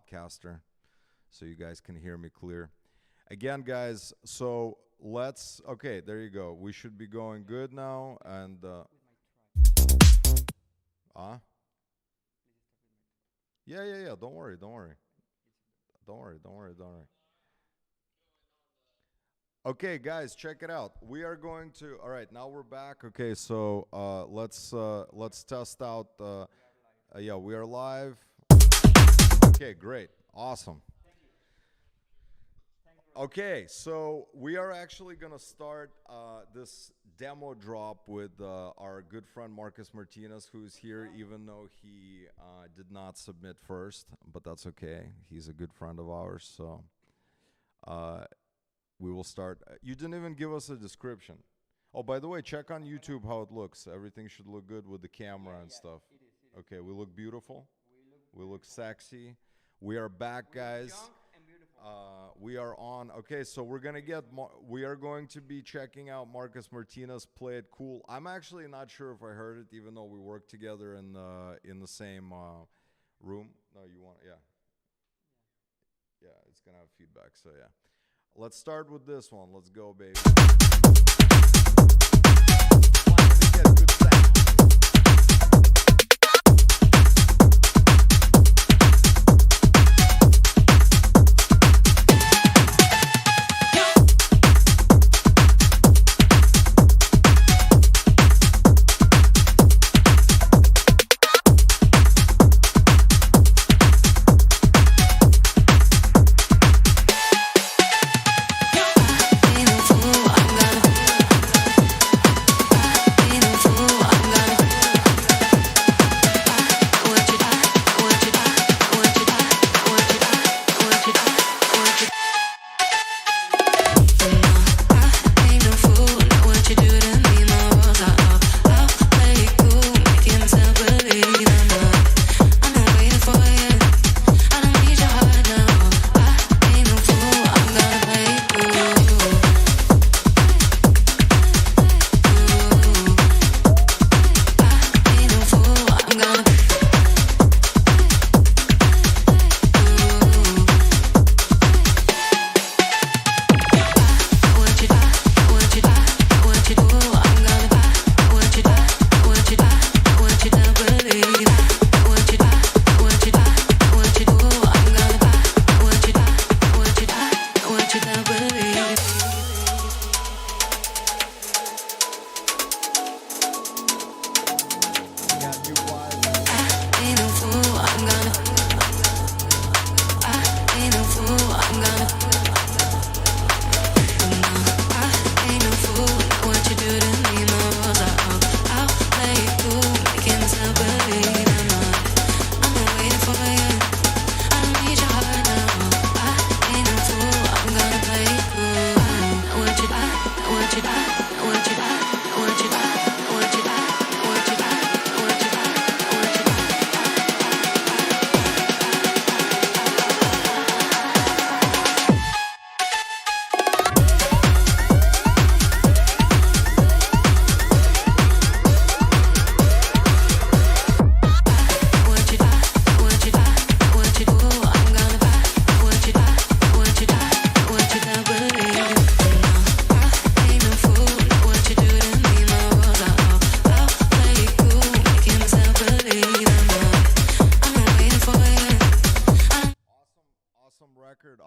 podcaster, so you guys can hear me clear. Again, guys, so okay, there you go. We should be going good now, and yeah. Don't worry. Okay, guys, check it out. We are going to. All right, now we're back. Okay, so let's test out. Yeah, we are live. Okay, great, awesome. Okay, so we are actually gonna start this demo drop with our good friend Marcus Martinez, who's here, even though he did not submit first, but that's okay. He's a good friend of ours, so we will start. You didn't even give us a description. Oh, by the way, check on YouTube how it looks. Everything should look good with the camera and stuff. Okay, we look beautiful. We look sexy. We are back, guys. We are on. Okay, so we are going to be checking out Marcus Martinez Play It Cool. I'm actually not sure if I heard it, even though we work together in the same room. No, you want, yeah. Yeah, it's gonna have feedback, so yeah. Let's start with this one. Let's go, baby. Finally get good sound.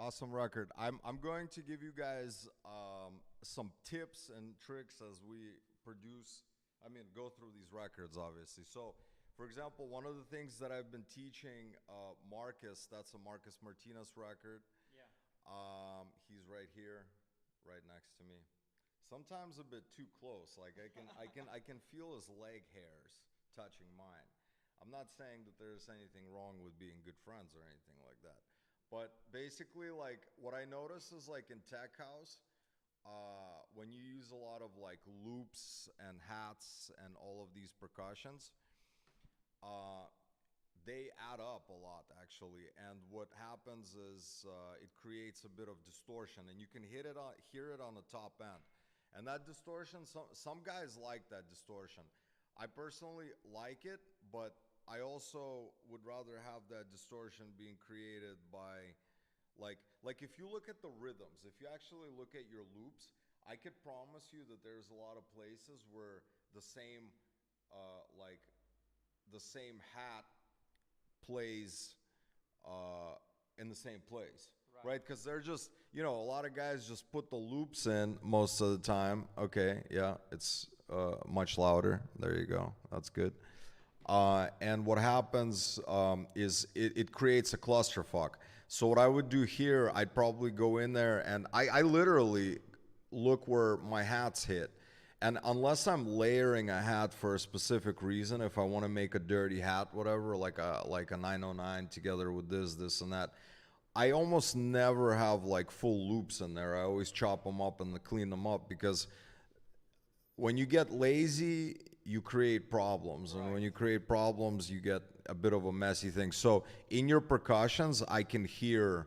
Awesome record. I'm going to give you guys some tips and tricks as we go through these records, obviously. So, for example, one of the things that I've been teaching Marcus, that's a Marcus Martinez record. Yeah. He's right here, right next to me. Sometimes a bit too close. Like I can feel his leg hairs touching mine. I'm not saying that there's anything wrong with being good friends or anything like that. But basically, like, what I notice is, like, in tech house, when you use a lot of, like, loops and hats and all of these percussions, they add up a lot, actually. And what happens is it creates a bit of distortion, and you can hear it on the top end. And that distortion, some guys like that distortion. I personally like it, but I also would rather have that distortion being created by like if you look at the rhythms, if you actually look at your loops, I could promise you that there's a lot of places where the same like the same hat plays uh, in the same place, right? Because they're just, a lot of guys just put the loops in most of the time. Okay, yeah, it's much louder. There you go. That's good. And what happens is it creates a clusterfuck. So what I would do here, I'd probably go in there and I literally look where my hats hit. And unless I'm layering a hat for a specific reason, if I want to make a dirty hat, whatever, like a 909 together with this and that, I almost never have like full loops in there. I always chop them up and clean them up because when you get lazy, you create problems. And when you create problems, you get a bit of a messy thing. So in your percussions, I can hear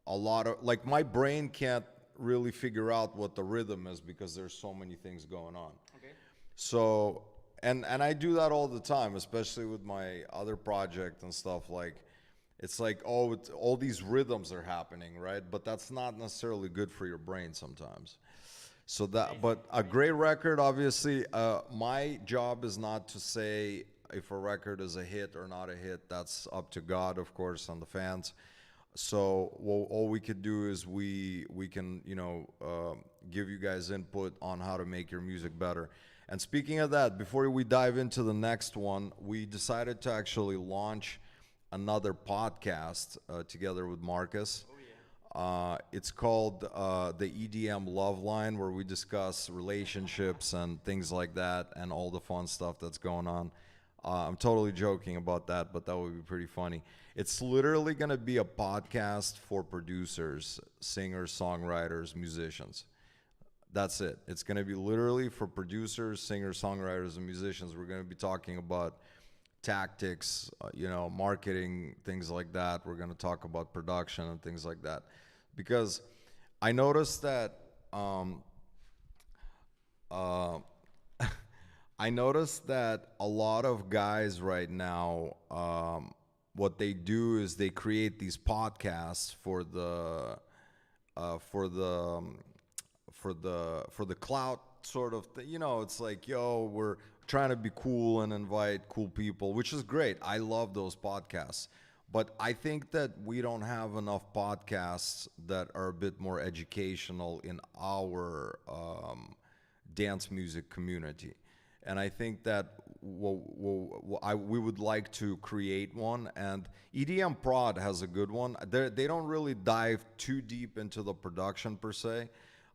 a lot of, like, my brain can't really figure out what the rhythm is because there's so many things going on. Okay. So, and I do that all the time, especially with my other project and stuff. Like, it's like, oh, all these rhythms are happening, right? But that's not necessarily good for your brain sometimes. So that, but a great record, obviously, my job is not to say if a record is a hit or not a hit. That's up to God, of course, and the fans. So all we could do is we can, give you guys input on how to make your music better. And speaking of that, before we dive into the next one, we decided to actually launch another podcast together with Marcus. It's called the EDM Love Line, where we discuss relationships and things like that and all the fun stuff that's going on. I'm totally joking about that, but that would be pretty funny. It's literally going to be a podcast for producers, singers, songwriters, musicians. That's it. It's going to be literally for producers, singers, songwriters, and musicians. We're going to be talking about tactics, marketing, things like that. We're going to talk about production and things like that. Because I noticed that I noticed that a lot of guys right now, what they do is they create these podcasts for the clout sort of thing. It's like, yo, we're trying to be cool and invite cool people, which is great. I love those podcasts. But I think that we don't have enough podcasts that are a bit more educational in our dance music community. And I think that we would like to create one. And EDM Prod has a good one. They don't really dive too deep into the production per se.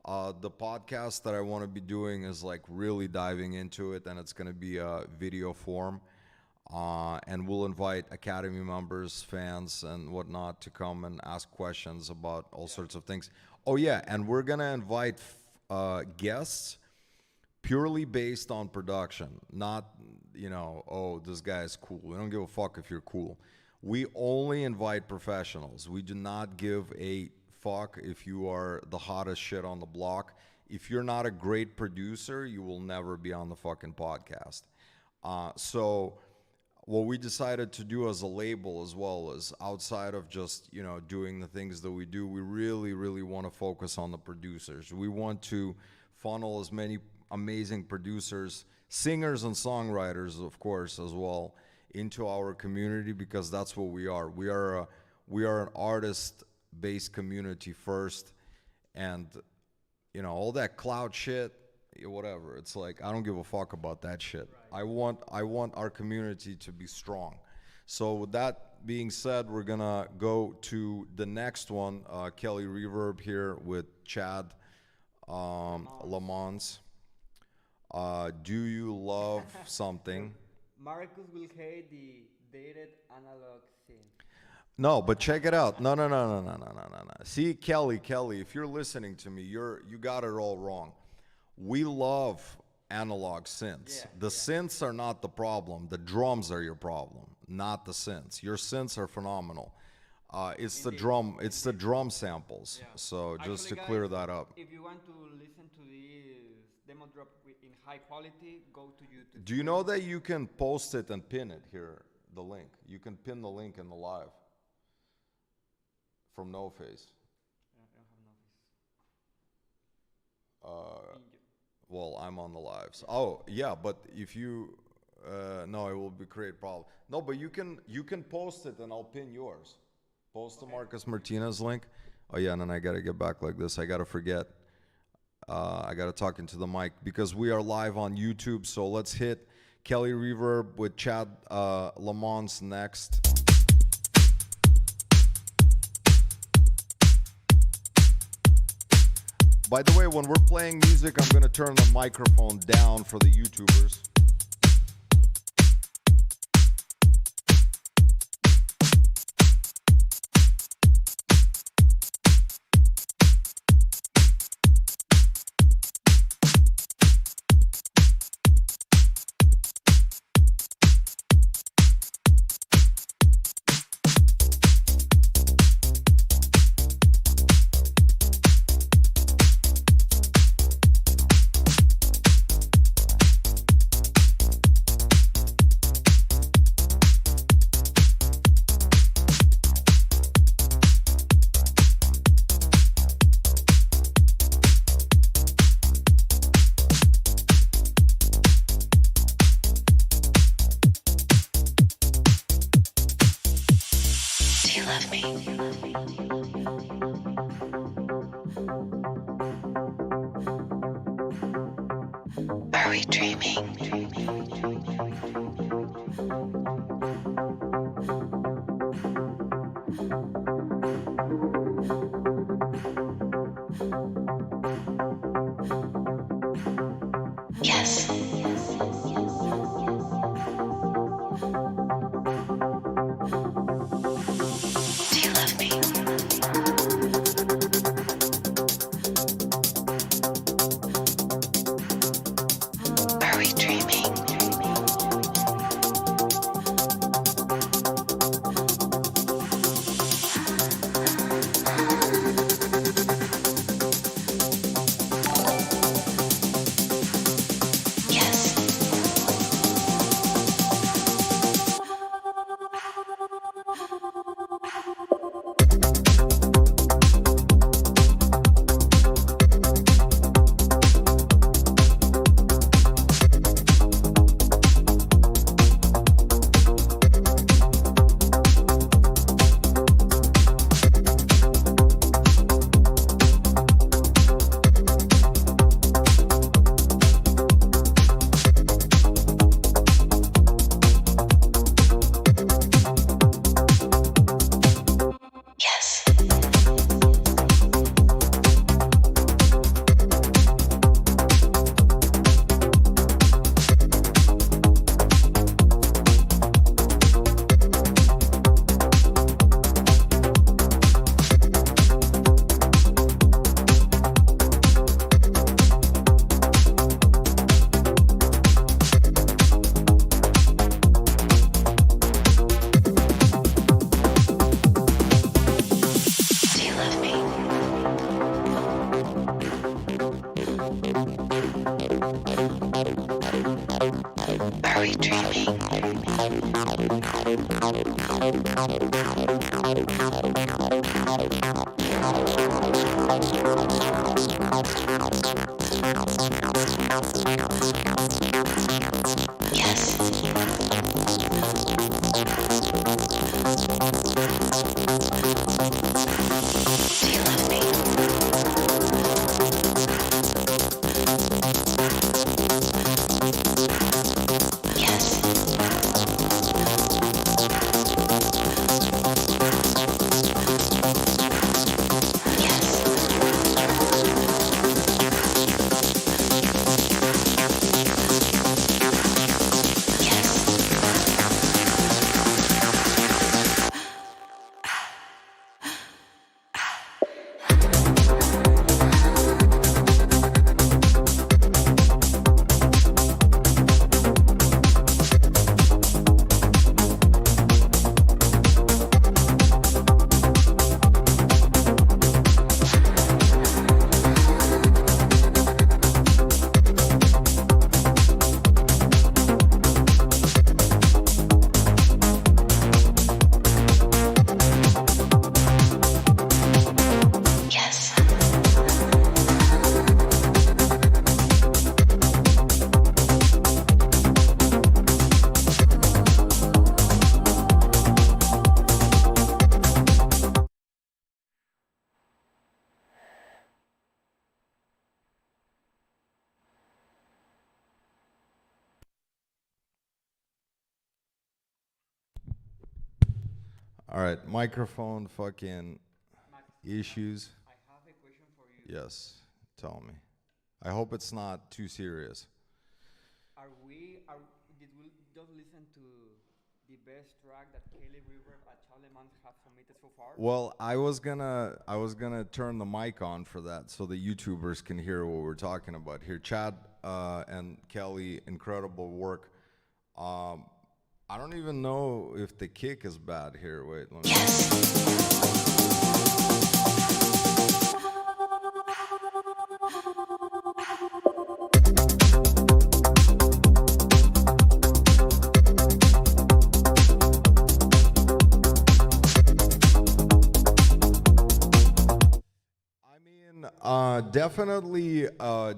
The podcast that I want to be doing is like really diving into it, and it's going to be a video form. And we'll invite Academy members, fans, and whatnot to come and ask questions about all sorts of things. Oh, yeah, and we're going to invite guests purely based on production, not, oh, this guy is cool. We don't give a fuck if you're cool. We only invite professionals. We do not give a fuck if you are the hottest shit on the block. If you're not a great producer, you will never be on the fucking podcast. So what we decided to do as a label, as well as outside of just, doing the things that we do, we really, really want to focus on the producers. We want to funnel as many amazing producers, singers and songwriters, of course, as well, into our community, because that's what we are. We are an artist-based community first, and all that cloud shit, whatever. It's like, I don't give a fuck about that shit. Right. I want our community to be strong. So with that being said, we're gonna go to the next one, Kelly Reverb here with Chad Lamons. Do you love something? Marcus will hate the dated analog scene. No, but check it out. No. See, Kelly, if you're listening to me, you got it all wrong. We love analog synths. Yeah, The synths are not the problem. The drums are your problem, not the synths. Your synths are phenomenal. It's the drum samples. Yeah. So just to Actually, clear guys, that up. if you want to listen to this demo drop in high quality, go to YouTube. Do you know that you can post it and pin it here? the link. You can pin the link in the live from NoFace. I don't have no face. Well, I'm on the lives. Oh, yeah, but if you no, it will be create problem. No, but you can post it and I'll pin yours. Post the Marcus Martinez link. Oh yeah, and then I gotta get back like this. I gotta forget. I gotta talk into the mic because we are live on YouTube. So let's hit Kelly Reverb with Chad Lamont next. By the way, when we're playing music, I'm gonna turn the microphone down for the YouTubers. Are we dreaming? Yes. Do you love me? Are we dreaming? Yes. Yes. Do you love me? Are we dreaming? Yes. Do you love me? Yes. Yes. All right, microphone fucking Max, issues. I have a question for you. Yes, tell me. I hope it's not too serious. Did we just listen to the best track that Kelly River and Charlemagne have submitted so far? Well, I was gonna turn the mic on for that so the YouTubers can hear what we're talking about here. Chad and Kelly, incredible work. Um, I don't even know if the kick is bad here. Wait, let me. Yes. I mean,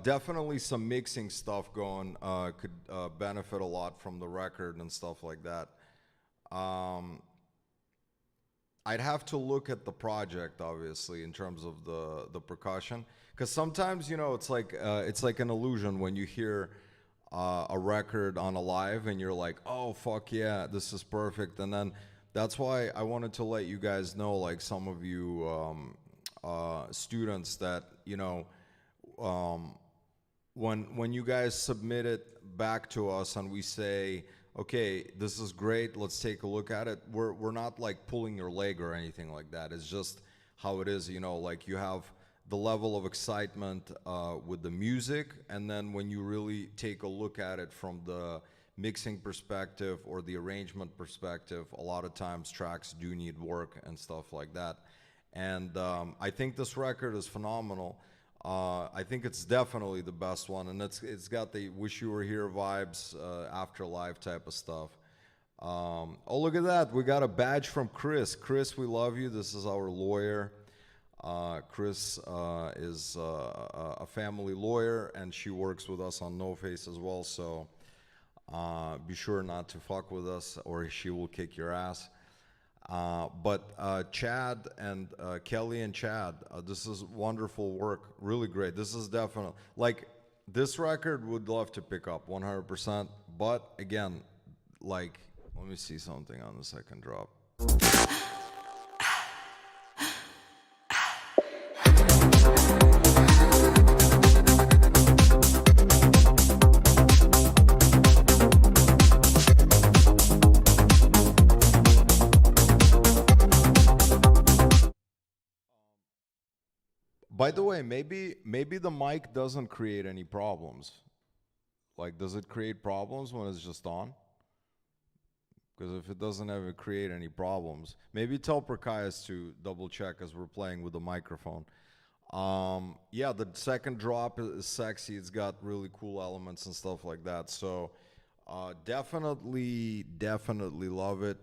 definitely some mixing stuff going could benefit a lot from the record and stuff like that. Um, I'd have to look at the project, obviously, in terms of the percussion, because sometimes it's like an illusion when you hear a record on a live and you're like, oh fuck yeah, this is perfect, and then that's why I wanted to let you guys know, like some of you students, that um, when you guys submit it back to us and we say, okay, this is great, let's take a look at it, we're not like pulling your leg or anything like that. It's just how it is, like you have the level of excitement with the music, and then when you really take a look at it from the mixing perspective or the arrangement perspective, a lot of times tracks do need work and stuff like that. And I think this record is phenomenal. I think it's definitely the best one, and it's got the "Wish You Were Here" vibes, afterlife type of stuff. Oh, look at that! We got a badge from Chris. Chris, we love you. This is our lawyer. Chris is a family lawyer, and she works with us on NoFace as well. So be sure not to fuck with us, or she will kick your ass. But Chad and Kelly and Chad, this is wonderful work, really great. This is definitely, like, this record would love to pick up 100%. But again, like, let me see something on the second drop. By the way, maybe the mic doesn't create any problems. Like, does it create problems when it's just on? Because if it doesn't ever create any problems, maybe tell Perkias to double check as we're playing with the microphone. Yeah, the second drop is sexy. It's got really cool elements and stuff like that. So definitely love it.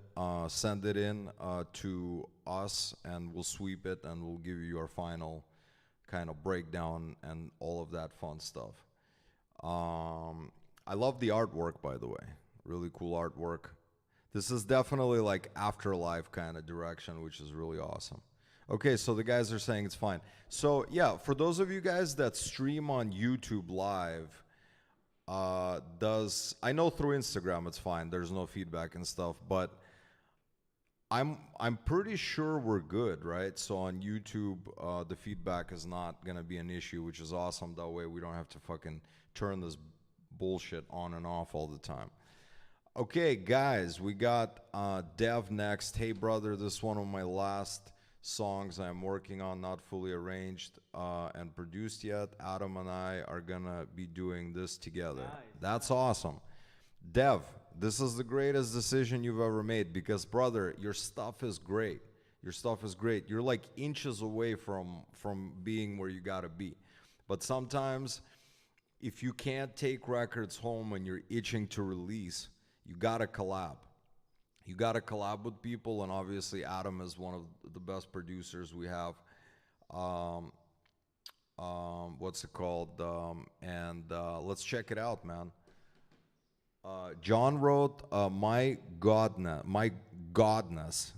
Send it in to us, and we'll sweep it, and we'll give you our final kind of breakdown and all of that fun stuff. I love the artwork, by the way. Really cool artwork. This is definitely like afterlife kind of direction, which is really awesome. Okay, so the guys are saying it's fine. So yeah, for those of you guys that stream on YouTube live, I know through Instagram it's fine, there's no feedback and stuff, but I'm pretty sure we're good, right? So on YouTube, the feedback is not gonna be an issue, which is awesome. That way we don't have to fucking turn this bullshit on and off all the time. Okay, guys, we got Dev next. Hey, brother, this is one of my last songs I'm working on, not fully arranged and produced yet. Adam and I are gonna be doing this together. Nice. That's awesome. Dev, this is the greatest decision you've ever made, because, brother, your stuff is great. Your stuff is great. You're like inches away from being where you gotta be. But sometimes, if you can't take records home and you're itching to release, you gotta collab. You gotta collab with people, and obviously Adam is one of the best producers we have. What's it called? Let's check it out, man. John wrote, "My Godness, my Godness."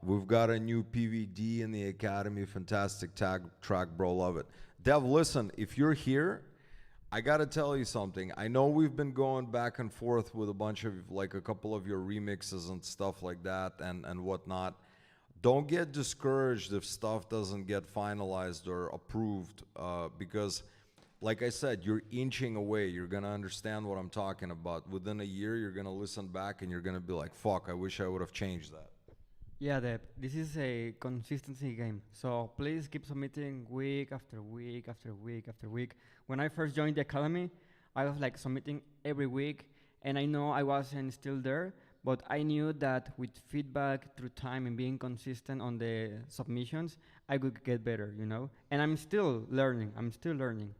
We've got a new PVD in the Academy. Fantastic track, bro. Love it. Dev, listen, if you're here, I gotta tell you something. I know we've been going back and forth with a bunch of like a couple of your remixes and stuff like that and whatnot. Don't get discouraged if stuff doesn't get finalized or approved, because, like I said, you're inching away. You're gonna understand what I'm talking about. Within a year, you're gonna listen back and you're gonna be like, "Fuck, I wish I would have changed that." Yeah, Deb, this is a consistency game. So please keep submitting week after week after week after week. When I first joined the academy, I was like submitting every week, and I know I wasn't still there, but I knew that with feedback through time and being consistent on the submissions, I could get better, you know? And I'm still learning. I'm still learning.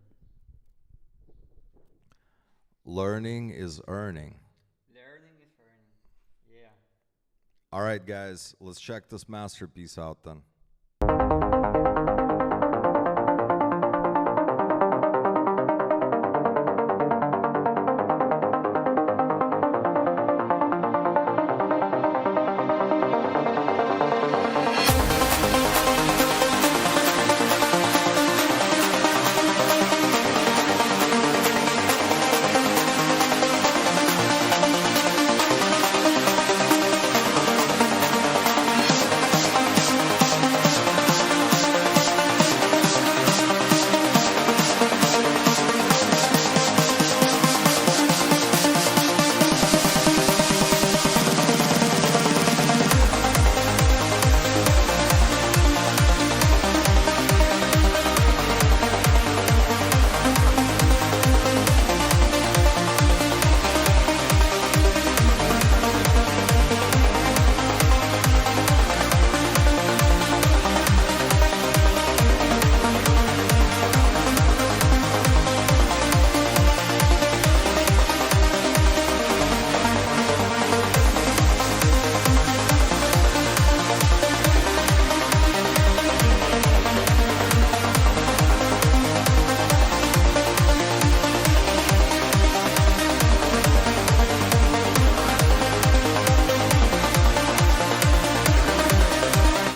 Learning is earning. Learning is earning. Yeah. All right, guys, let's check this masterpiece out then.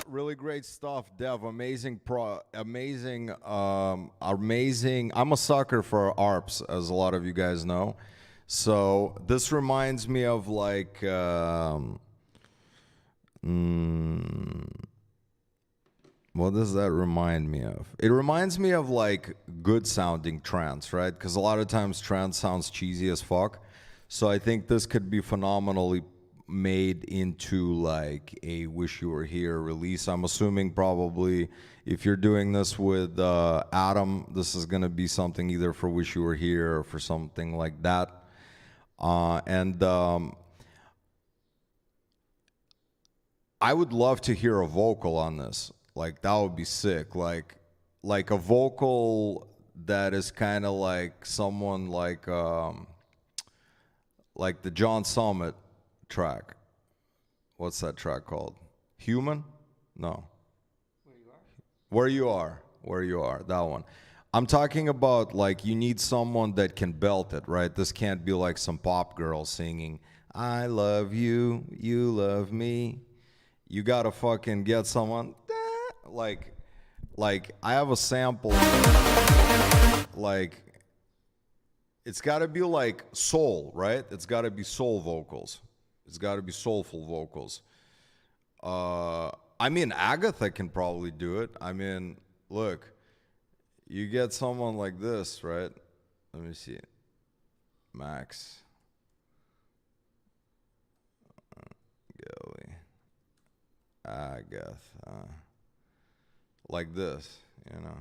Really great stuff, Dev. Amazing amazing. I'm a sucker for ARPs, as a lot of you guys know. So this reminds me of like what does that remind me of? It reminds me of like good sounding trance, right? Because a lot of times trance sounds cheesy as fuck. So I think this could be phenomenally made into like a Wish You Were Here release. I'm assuming probably if you're doing this with Adam, this is gonna be something either for Wish You Were Here or for something like that. And I would love to hear a vocal on this. Like that would be sick. Like a vocal that is kind of like someone like the John Summit track. What's that track called? Human? No. Where You Are. Where You Are. That one. I'm talking about like you need someone that can belt it, right? This can't be like some pop girl singing, I love you, you love me. You gotta fucking get someone like I have a sample. Like it's gotta be like soul, right? It's gotta be soul vocals. It's got to be soulful vocals. I mean, Agatha can probably do it. I mean, look, you get someone like this, right? Let me see. Max. Gilly. Agatha. Like this, you know.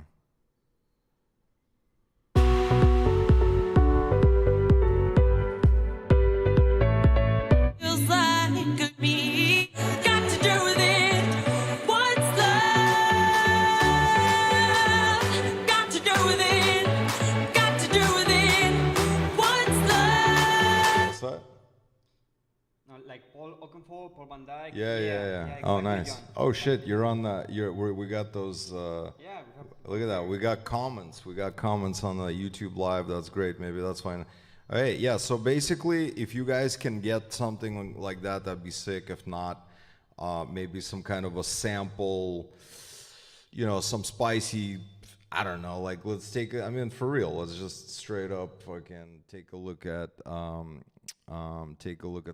Paul Van Dyke. Yeah. Oh, nice. John. Oh shit, you're on that. We got those. Yeah. Look at that. We got comments. We got comments on the YouTube live. That's great. Maybe that's fine. All right. Yeah. So basically, if you guys can get something like that, that'd be sick. If not, maybe some kind of a sample. You know, some spicy I don't know. Like, let's take. I mean, for real. Let's just straight up fucking take a look at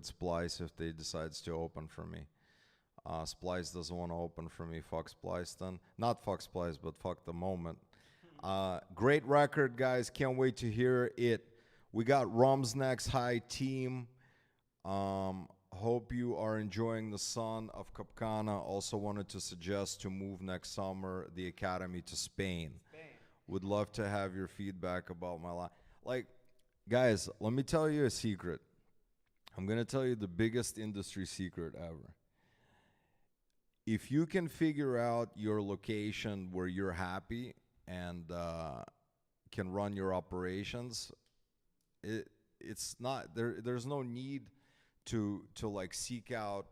Splice if they decides to open for me. Splice doesn't want to open for me. Fuck Splice then. Not fuck Splice, but fuck the moment. Great record, guys. Can't wait to hear it. We got Rum's next high team. Hope you are enjoying the sun of Capcana. Also wanted to suggest to move next summer the academy to Spain. Would love to have your feedback about my life. Like, guys, let me tell you a secret. I'm going to tell you the biggest industry secret ever. If you can figure out your location where you're happy and can run your operations, it's not there's no need to like seek out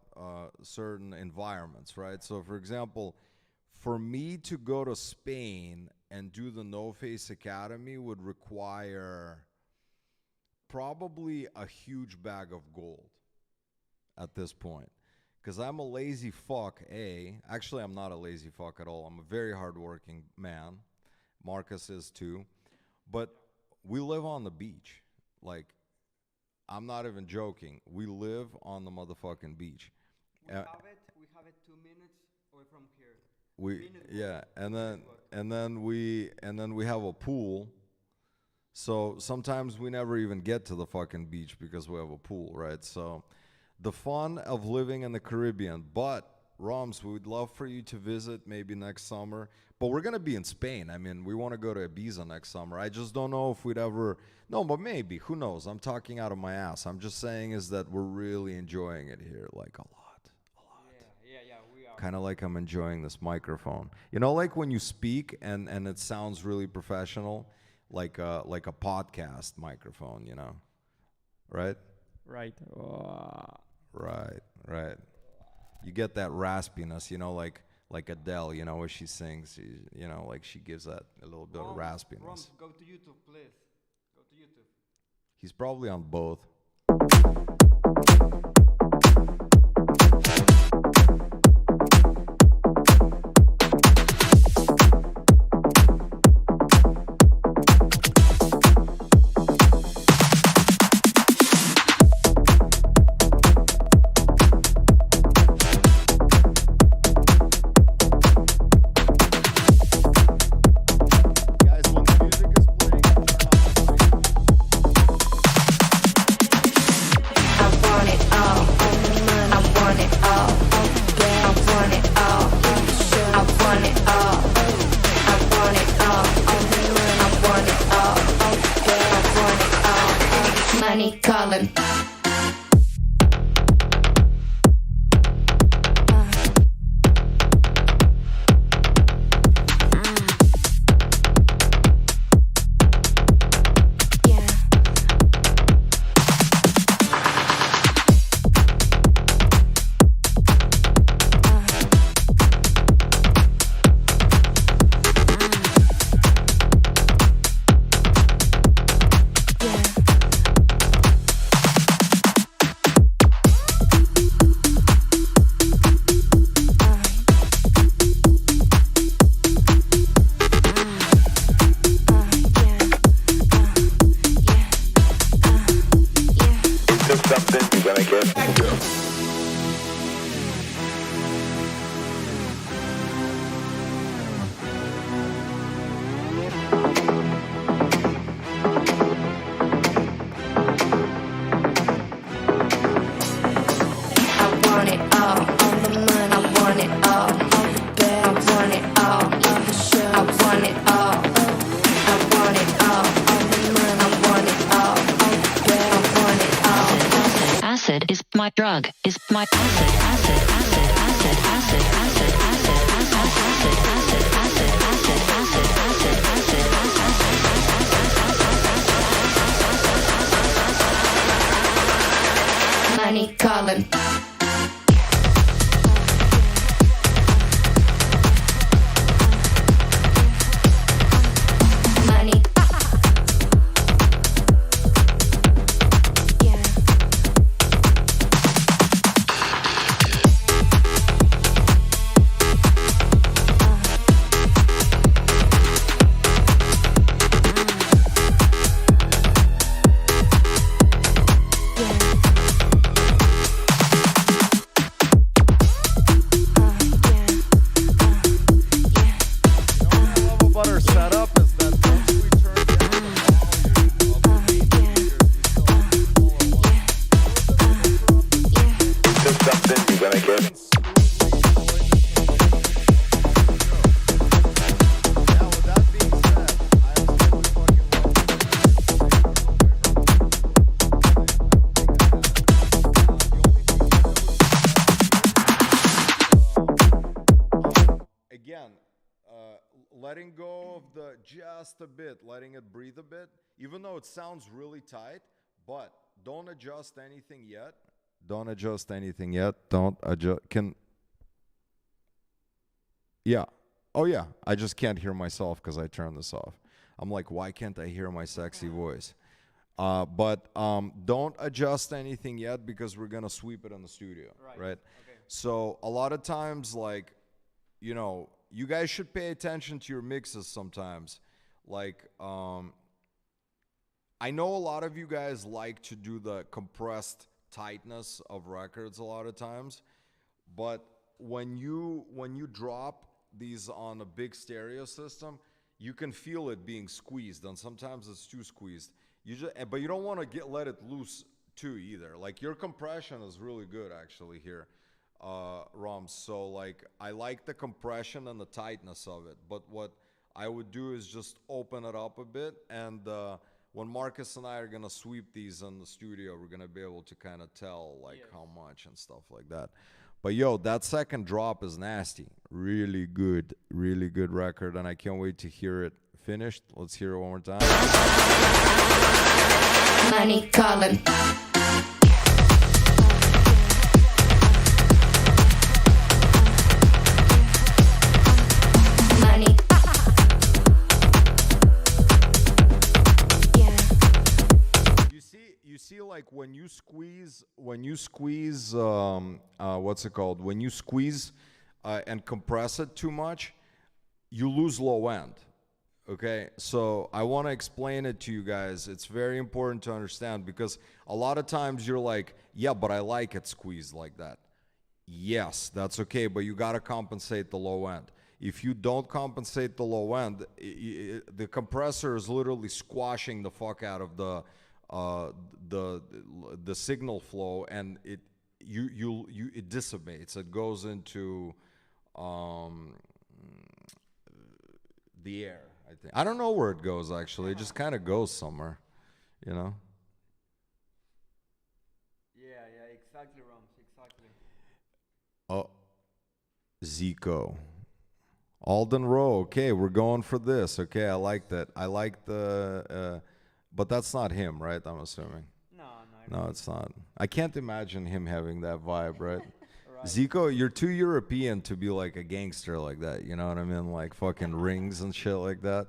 certain environments, right? So for example, for me to go to Spain and do the NoFace Academy would require probably a huge bag of gold at this point, because I'm a lazy fuck. Actually, I'm not a lazy fuck at all. I'm a very hardworking man. Marcus is too. But we live on the beach. Like, I'm not even joking. We live on the motherfucking beach. We have it 2 minutes away from here. And then we have a pool. So sometimes we never even get to the fucking beach because we have a pool, right? So the fun of living in the Caribbean. But Roms, we'd love for you to visit maybe next summer. But we're going to be in Spain. I mean, we want to go to Ibiza next summer. I just don't know if we'd ever... No, but maybe. Who knows? I'm talking out of my ass. I'm just saying is that we're really enjoying it here, like a lot. Yeah, we are. Kind of like I'm enjoying this microphone. You know, like when you speak and it sounds really professional, like a podcast microphone, you know? Right? Right. Right. You get that raspiness, you know, like Adele, you know, when she sings, you know, like she gives that a little bit of raspiness. Ron, go to YouTube, please. Go to YouTube. He's probably on both. Money calling. Acid is my drug, is my Money calling. Money. letting go of the just a bit, letting it breathe a bit, even though it sounds really tight, but don't adjust anything yet. Don't adjust anything yet. Don't adjust. Yeah. Oh, yeah. I just can't hear myself because I turned this off. I'm like, why can't I hear my sexy voice? But don't adjust anything yet because we're going to sweep it in the studio. Right? Okay. So a lot of times, like, you know, you guys should pay attention to your mixes sometimes. Like, I know a lot of you guys like to do the compressed tightness of records a lot of times, but when you drop these on a big stereo system, you can feel it being squeezed, and sometimes it's too squeezed. But you don't want to let it loose too either. Like, your compression is really good actually here, Rom. So like, I like the compression and the tightness of it. But what I would do is just open it up a bit, and when Marcus and I are gonna sweep these in the studio, we're gonna be able to kind of tell like how much and stuff like that. But yo, that second drop is nasty. Really good record, and I can't wait to hear it finished. Let's hear it one more time. Money calling. Money. You see, like when you squeeze, what's it called? When you squeeze and compress it too much, you lose low end. Okay, so I want to explain it to you guys. It's very important to understand because a lot of times you're like, yeah, but I like it squeezed like that. Yes, that's okay, but you got to compensate the low end. If you don't compensate the low end, the compressor is literally squashing the fuck out of the signal flow, and it dissipates. It goes into the air. I don't know where it goes actually. It just kind of goes somewhere, you know. Yeah, exactly, Rams, exactly. Oh, Zico, Alden Rowe. Okay, we're going for this. Okay, I like that. I like the, but that's not him, right? I'm assuming. No, it's not. I can't imagine him having that vibe, right? Zico, you're too European to be like a gangster like that. You know what I mean? Like fucking rings and shit like that.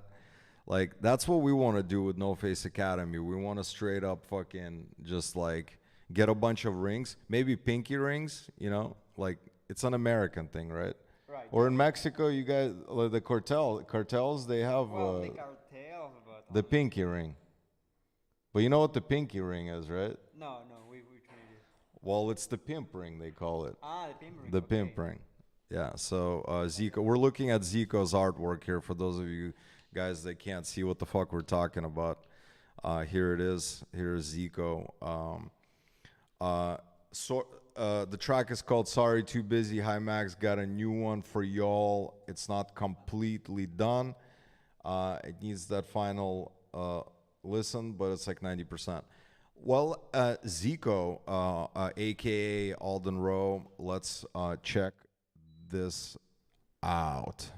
Like, that's what we want to do with NoFace Academy. We want to straight up fucking just like get a bunch of rings, maybe pinky rings, you know? Like, it's an American thing, right? Right. Or in Mexico, you guys, like the cartels, they have The cartel, but the pinky ring. But you know what the pinky ring is, right? No, we tried it. Well, it's the pimp ring, they call it. Ah, the pimp ring. The pimp ring. Yeah, so Zico, we're looking at Zico's artwork here for those of you guys that can't see what the fuck we're talking about. Here it is. Here's Zico. The track is called Sorry Too Busy. Hi Max, got a new one for y'all. It's not completely done. It needs that final listen, but it's like 90%. Well, Zico, aka Alden Rowe, let's check this out.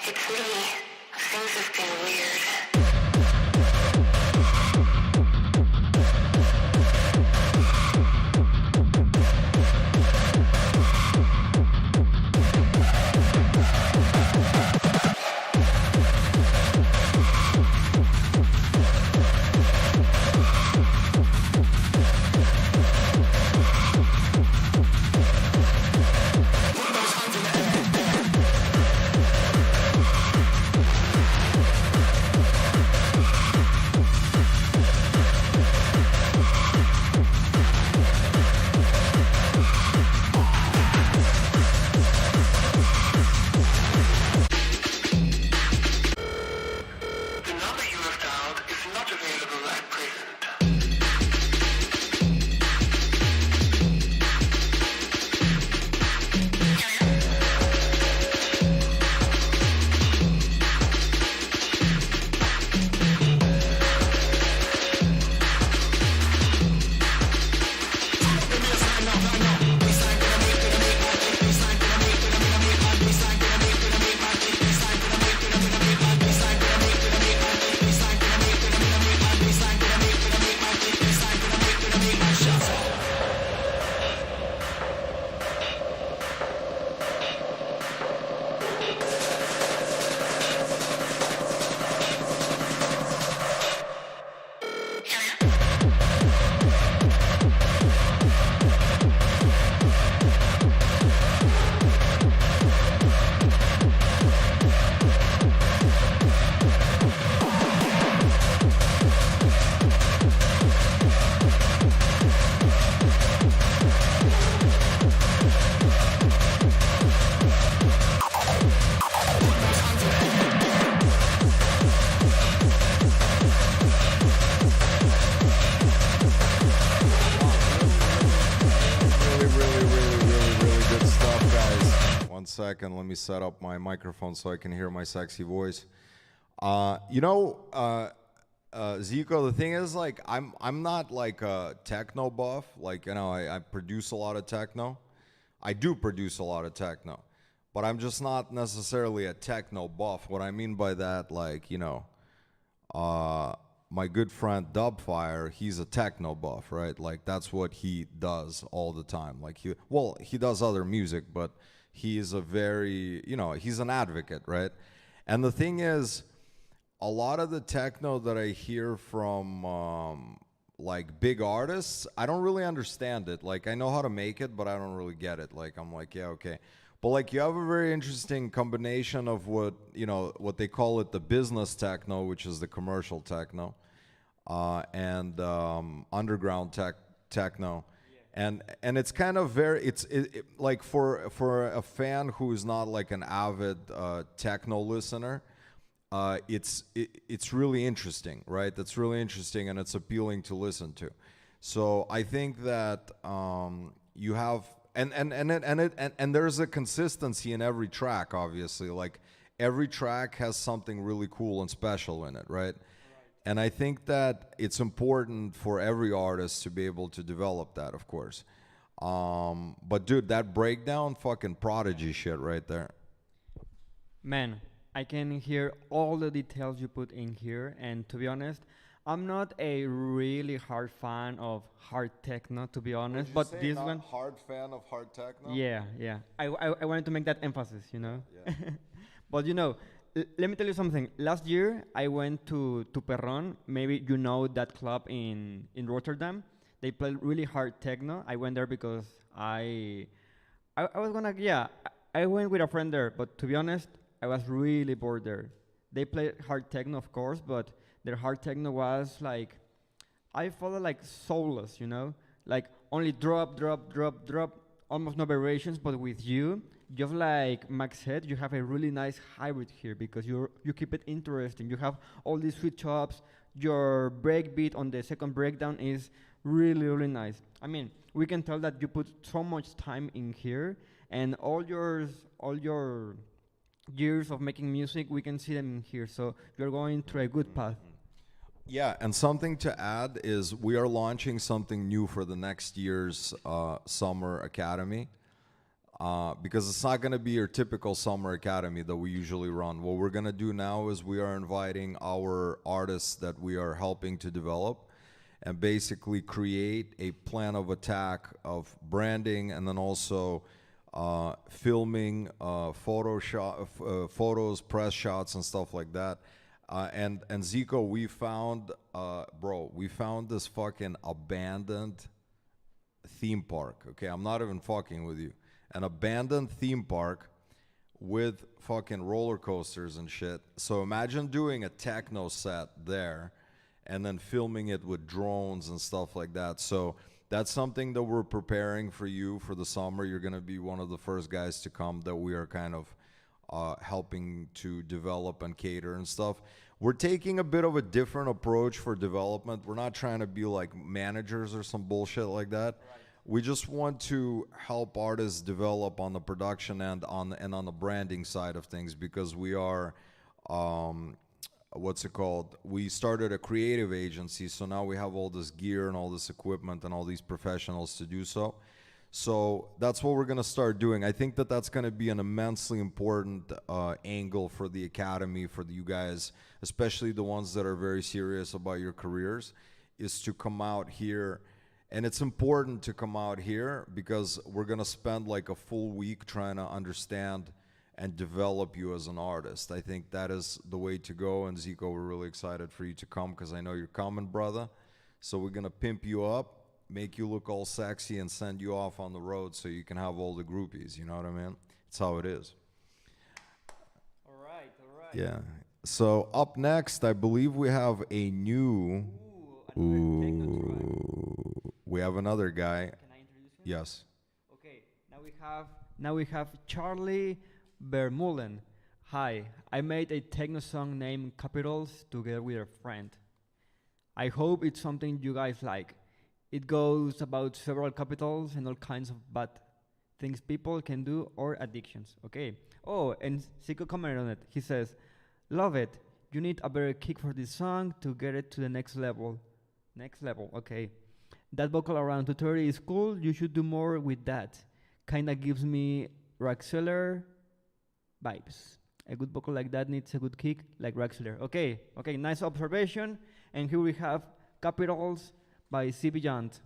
It's me. Things have been weird. The number you have dialed is not available at present. Really good stuff, guys. 1 second, let me set up my microphone so I can hear my sexy voice. Zico, the thing is, like, I'm not like a techno buff. Like, I produce a lot of techno. I do produce a lot of techno, but I'm just not necessarily a techno buff. What I mean by that, like, my good friend Dubfire, he's a techno buff, right? Like, that's what he does all the time. Like, he does other music, but he is a very, he's an advocate, right? And the thing is, a lot of the techno that I hear from like big artists, I don't really understand it. Like, I know how to make it, but I don't really get it. Like, I'm like, yeah, okay. But like, you have a very interesting combination of what they call it, the business techno, which is the commercial techno, and underground techno, and it's kind of like for a fan who is not like an avid techno listener, it's really interesting, right? That's really interesting, and it's appealing to listen to. So I think that you have. And there's a consistency in every track, obviously. Like, every track has something really cool and special in it, right? And I think that it's important for every artist to be able to develop that, of course. But dude, that breakdown, fucking prodigy shit right there. Man, I can hear all the details you put in here, and to be honest, I'm not a really hard fan of hard techno, to be honest, but this one, hard fan of hard techno. yeah. I wanted to make that emphasis, Yeah. But let me tell you something. Last year, I went to Perron. Maybe you know that club in Rotterdam. They play really hard techno. I went there because I was gonna, I went with a friend there, but to be honest, I was really bored there. They play hard techno, of course, but their hard techno was like, I felt like soulless, like only drop, almost no variations, but with you, just like Max said, you have a really nice hybrid here because you keep it interesting. You have all these switch ups. Your break beat on the second breakdown is really nice. I mean, we can tell that you put so much time in here, and all your years of making music, we can see them in here. So you're going through a good path. Yeah, and something to add is we are launching something new for the next year's Summer Academy. Because it's not going to be your typical Summer Academy that we usually run. What we're going to do now is we are inviting our artists that we are helping to develop and basically create a plan of attack of branding and then also filming, photos, press shots, and stuff like that. And Zico, we found this fucking abandoned theme park. Okay, I'm not even fucking with you. An abandoned theme park with fucking roller coasters and shit. So imagine doing a techno set there and then filming it with drones and stuff like that. So that's something that we're preparing for you for the summer. You're going to be one of the first guys to come that we are kind of helping to develop and cater and stuff. We're taking a bit of a different approach for development. We're not trying to be like managers or some bullshit like that. Right. We just want to help artists develop on the production end on the branding side of things because we are, we started a creative agency, so now we have all this gear and all this equipment and all these professionals to do so. So that's what we're going to start doing. I think that that's going to be an immensely important angle for the Academy, for you guys, especially the ones that are very serious about your careers, is to come out here. And it's important to come out here because we're going to spend like a full week trying to understand and develop you as an artist. I think that is the way to go. And Zico, we're really excited for you to come because I know you're coming, brother. So we're going to pimp you up, make you look all sexy, and send you off on the road so you can have all the groupies. You know what I mean? It's how it is. All right. Yeah. So up next, I believe we have a new... We have another guy. Can I introduce him? Yes. Okay. Now we have Charlie Vermeulen. Hi. I made a techno song named Capitals together with a friend. I hope it's something you guys like. It goes about several capitals and all kinds of bad things people can do or addictions. Okay. Oh, and Zico commented on it. He says, "Love it. You need a better kick for this song to get it to the next level." Next level, okay. That vocal around 230 is cool. You should do more with that. Kinda gives me Raxeller vibes. A good vocal like that needs a good kick like Raxeller. Okay, nice observation. And here we have Capitals by C. Beyond.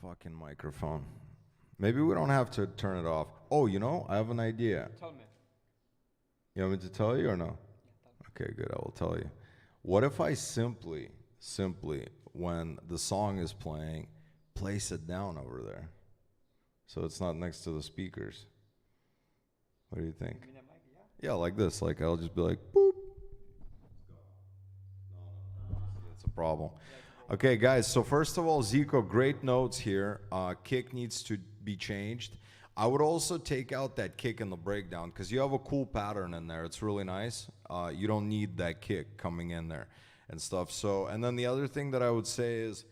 fucking microphone. Maybe we don't have to turn it off. Oh, you know, I have an idea. Tell me. You want me to tell you or no? Okay, good. I will tell you. What if I simply, when the song is playing, place it down over there, so it's not next to the speakers? What do you think? Yeah, like this. Like I'll just be like, boop. That's a problem. Okay, guys. So first of all, Zico, great notes here. Kick needs to be changed. I would also take out that kick in the breakdown because you have a cool pattern in there. It's really nice. You don't need that kick coming in there and stuff. So, and then the other thing that I would say is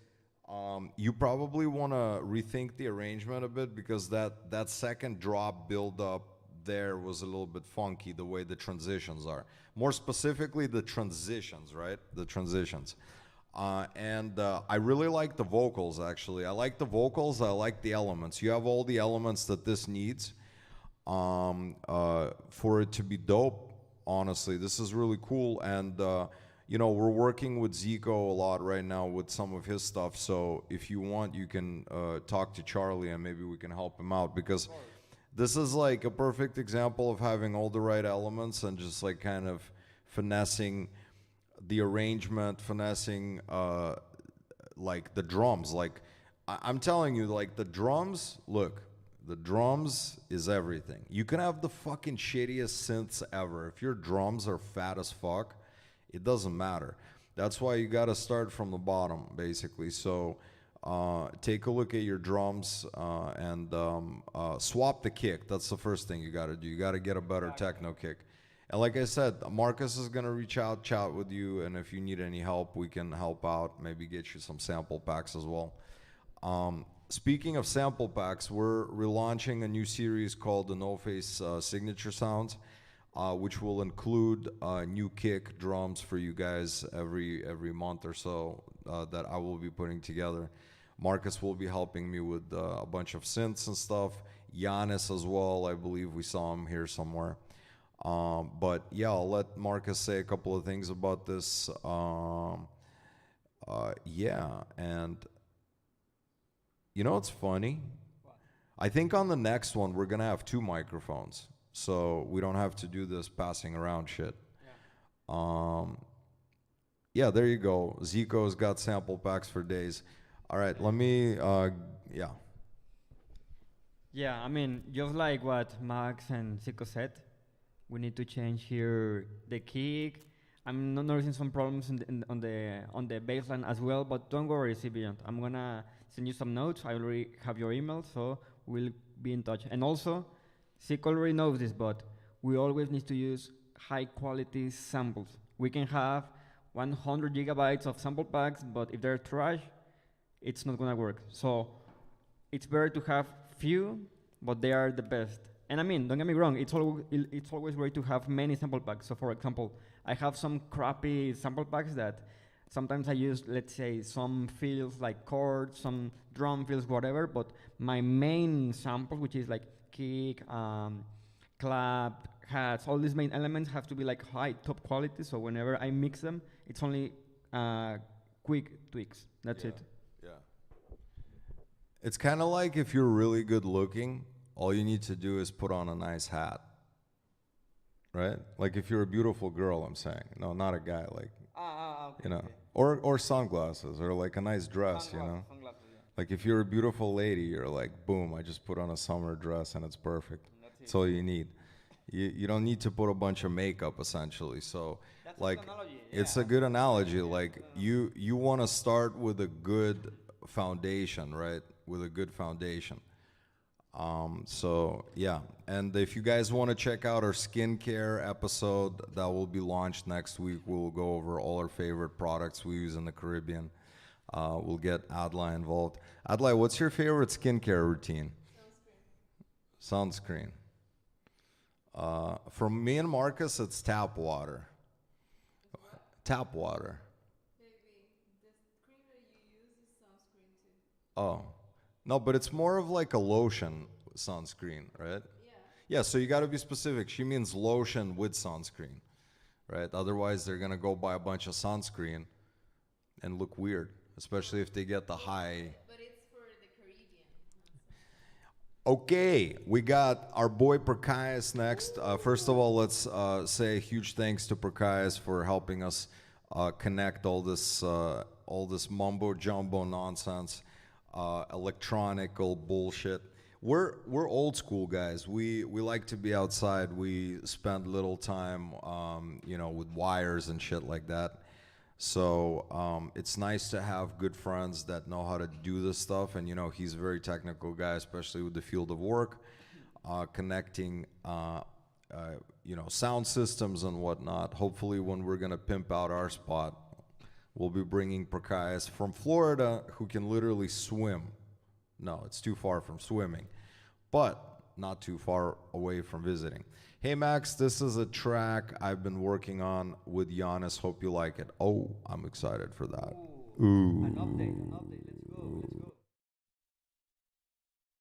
you probably want to rethink the arrangement a bit because that second drop build up there was a little bit funky the way the transitions are. More specifically, the transitions, right? The transitions. And I really like the vocals, actually. I like the vocals. I like the elements. You have all the elements that this needs for it to be dope. Honestly, this is really cool. And, you know, we're working with Zico a lot right now with some of his stuff. So if you want, you can talk to Charlie and maybe we can help him out because this is like a perfect example of having all the right elements and just like kind of finessing the arrangement, finessing like the drums. Like I'm telling you, like the drums, look, the drums is everything. You can have the fucking shittiest synths ever. If your drums are fat as fuck, it doesn't matter. That's why you got to start from the bottom, basically. So take a look at your drums and swap the kick. That's the first thing you got to do. You got to get a better techno kick. And like I said, Marcus is going to reach out, chat with you, and if you need any help, we can help out, maybe get you some sample packs as well. Speaking of sample packs, we're relaunching a new series called the NoFace Signature Sounds, which will include new kick drums for you guys every month or so that I will be putting together. Marcus will be helping me with a bunch of synths and stuff. Giannis as well, I believe we saw him here somewhere. But yeah, I'll let Marcus say a couple of things about this. Yeah, and you know what's funny? I think on the next one we're gonna have 2 microphones, so we don't have to do this passing around shit. Yeah, there you go. Zico's got sample packs for days. All right, let me. Yeah. Yeah, I mean, just like what Max and Zico said, we need to change here the kick. I'm not noticing some problems on the bass line as well, but don't worry, Sibiant. I'm gonna send you some notes. I already have your email, so we'll be in touch. And also, Zico already knows this, but we always need to use high quality samples. We can have 100 gigabytes of sample packs, but if they're trash, it's not gonna work. So it's better to have few, but they are the best. And I mean, don't get me wrong, it's always great to have many sample packs. So for example, I have some crappy sample packs that sometimes I use, let's say, some fills like chords, some drum fills, whatever, but my main sample, which is like kick, clap, hats, all these main elements have to be like high, top quality, so whenever I mix them, it's only quick tweaks, that's it. Yeah. It's kind of like if you're really good looking, all you need to do is put on a nice hat, right? Like if you're a beautiful girl, I'm saying. No, not a guy, like, Okay, you know. Or sunglasses, or like a nice dress, you know? Sunglasses, yeah. Like if you're a beautiful lady, you're like, boom, I just put on a summer dress and it's perfect. That's all you need. You don't need to put a bunch of makeup, essentially. So, That's a like, good analogy, it's yeah. a good analogy. Like, you want to start with a good foundation, right? With a good foundation. So yeah, and if you guys want to check out our skincare episode that will be launched next week, we'll go over all our favorite products we use in the Caribbean. We'll get Adlai involved. Adlai, what's your favorite skincare routine? Sunscreen. For me and Marcus, it's tap water. Tap water. Baby, the cream that you use is sunscreen too. Oh. No, but it's more of like a lotion sunscreen, right? Yeah. Yeah, so you got to be specific. She means lotion with sunscreen, right? Otherwise, they're going to go buy a bunch of sunscreen and look weird, especially if they get the high. But it's for the Okay, we got our boy Prakayas next. First of all, let's say a huge thanks to Prakayas for helping us connect all this mumbo jumbo nonsense, electronical bullshit. We're old school guys. We like to be outside. We spend little time, with wires and shit like that. So it's nice to have good friends that know how to do this stuff. And he's a very technical guy, especially with the field of work, connecting, sound systems and whatnot. Hopefully, when we're gonna pimp out our spot, we'll be bringing Prakayas from Florida, who can literally swim. No, it's too far from swimming, but not too far away from visiting. Hey Max, this is a track I've been working on with Giannis. Hope you like it. Oh, I'm excited for that. Ooh. An update. Let's go.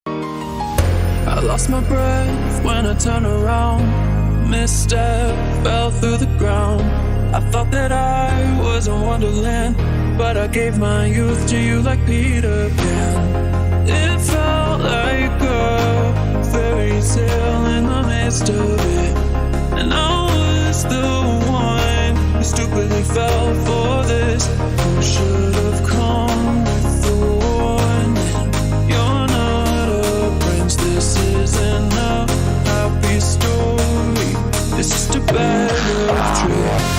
I lost my breath when I turned around. Misstep, fell through the ground. I thought that I was in Wonderland, but I gave my youth to you like Peter Pan. It felt like a fairy tale in the midst of it, and I was the one who stupidly fell for this. Who should have come with the warning? You're not a prince, this isn't a happy story. It's just a bag of tricks.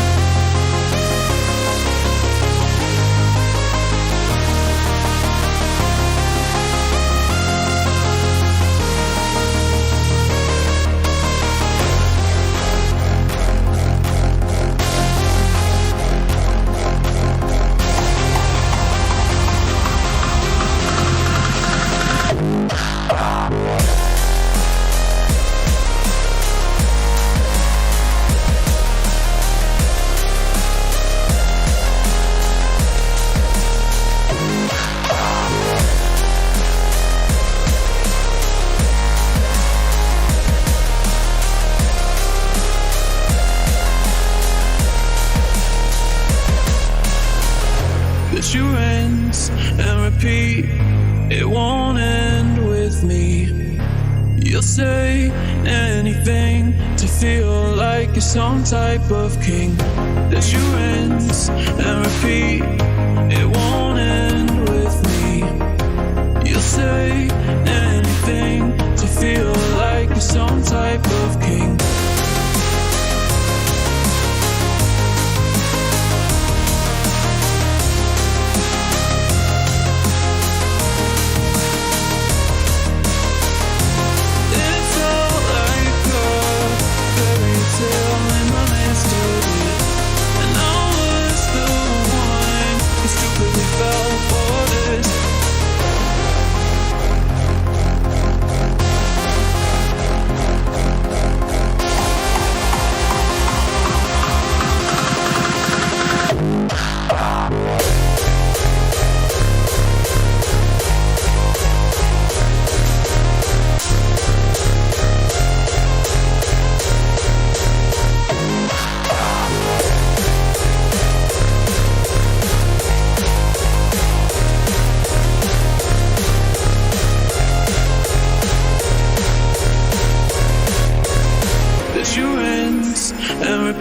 But you rinse and repeat, it won't end with me. You'll say anything to feel like you're some type of king. That you rinse and repeat, it won't end with me. You'll say anything to feel like you're some type of king.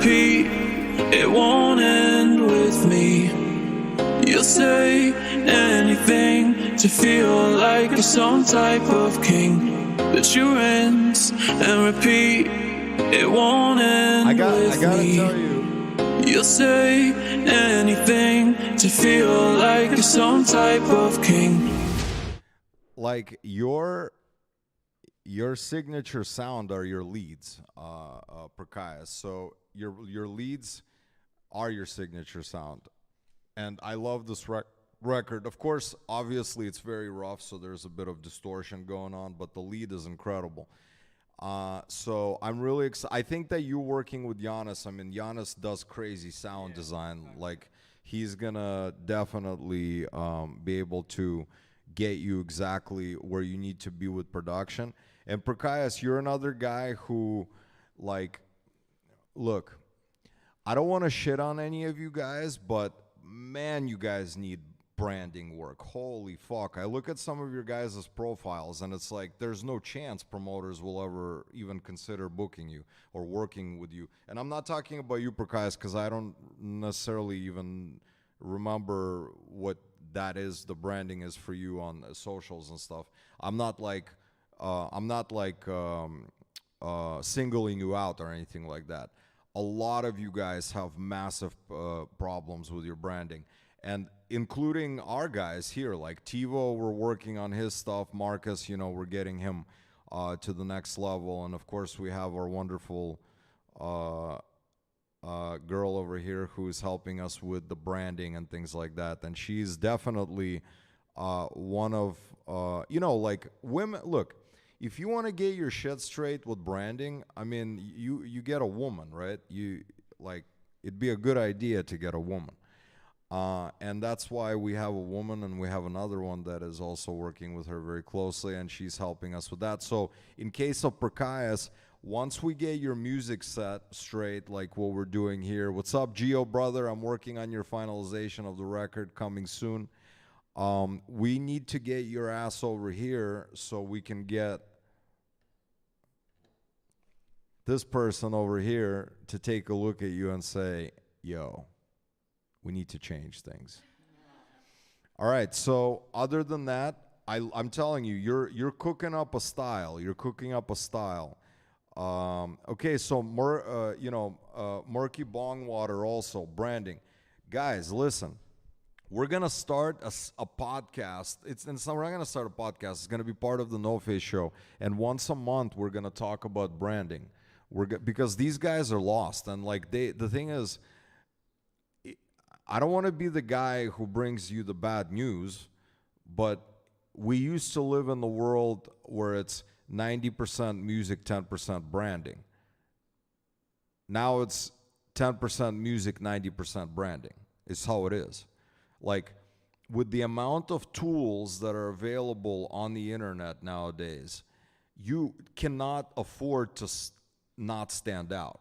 Repeat, it won't end with me. You'll say anything to feel like you're some type of king. But you rinse and repeat, it won't end I with gotta me. tell you, You'll say anything to feel like you're some type of king. like your signature sound are your leads, Prakayas. So your leads are your signature sound, and I love this record. Of course, obviously it's very rough, so there's a bit of distortion going on, but the lead is incredible. So I'm really excited. I think that you working with Giannis, I mean, Giannis does crazy sound design. Like, he's gonna definitely be able to get you exactly where you need to be with production. And Prakayas, you're another guy who, like, look, I don't want to shit on any of you guys, but man, you guys need branding work. Holy fuck. I look at some of your guys' profiles and it's like there's no chance promoters will ever even consider booking you or working with you. And I'm not talking about you, Prakais, because I don't necessarily even remember what that is, the branding is for you on socials and stuff. I'm not like singling you out or anything like that. A lot of you guys have massive problems with your branding, and including our guys here, like Tivo, we're working on his stuff. Marcus, you know, we're getting him to the next level, and of course we have our wonderful girl over here who's helping us with the branding and things like that, and she's definitely one of you know, like women. Look, if you want to get your shit straight with branding, I mean, you get a woman, right? You like, it'd be a good idea to get a woman. And that's why we have a woman, and we have another one that is also working with her very closely, and she's helping us with that. So in case of Prakaias, once we get your music set straight, like what we're doing here, what's up, Geo brother? I'm working on your finalization of the record, coming soon. We need to get your ass over here so we can get this person over here to take a look at you and say, yo, we need to change things. All right, so other than that, I'm telling you, you're cooking up a style. You're cooking up a style. Okay, so murky bong water also, branding. Guys, listen. We're going to start a podcast. We're not going to start a podcast. It's going to be part of the NoFace show. And once a month, we're going to talk about branding. Because these guys are lost. And like the thing is, I don't want to be the guy who brings you the bad news, but we used to live in the world where it's 90% music, 10% branding. Now it's 10% music, 90% branding. It's how it is. Like, with the amount of tools that are available on the internet nowadays, you cannot afford to not stand out.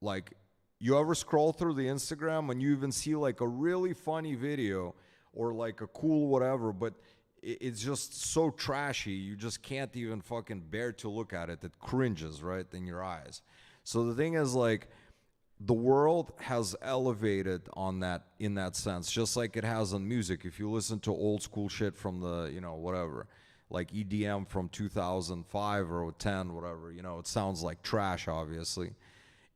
Like, you ever scroll through the Instagram and you even see like a really funny video or like a cool whatever, but it's just so trashy, you just can't even fucking bear to look at it. It cringes, right, in your eyes. So the thing is, like, the world has elevated on that, in that sense, just like it has on music. If you listen to old school shit from the, you know, whatever, like EDM from 2005 or 10, whatever, you know, it sounds like trash, obviously.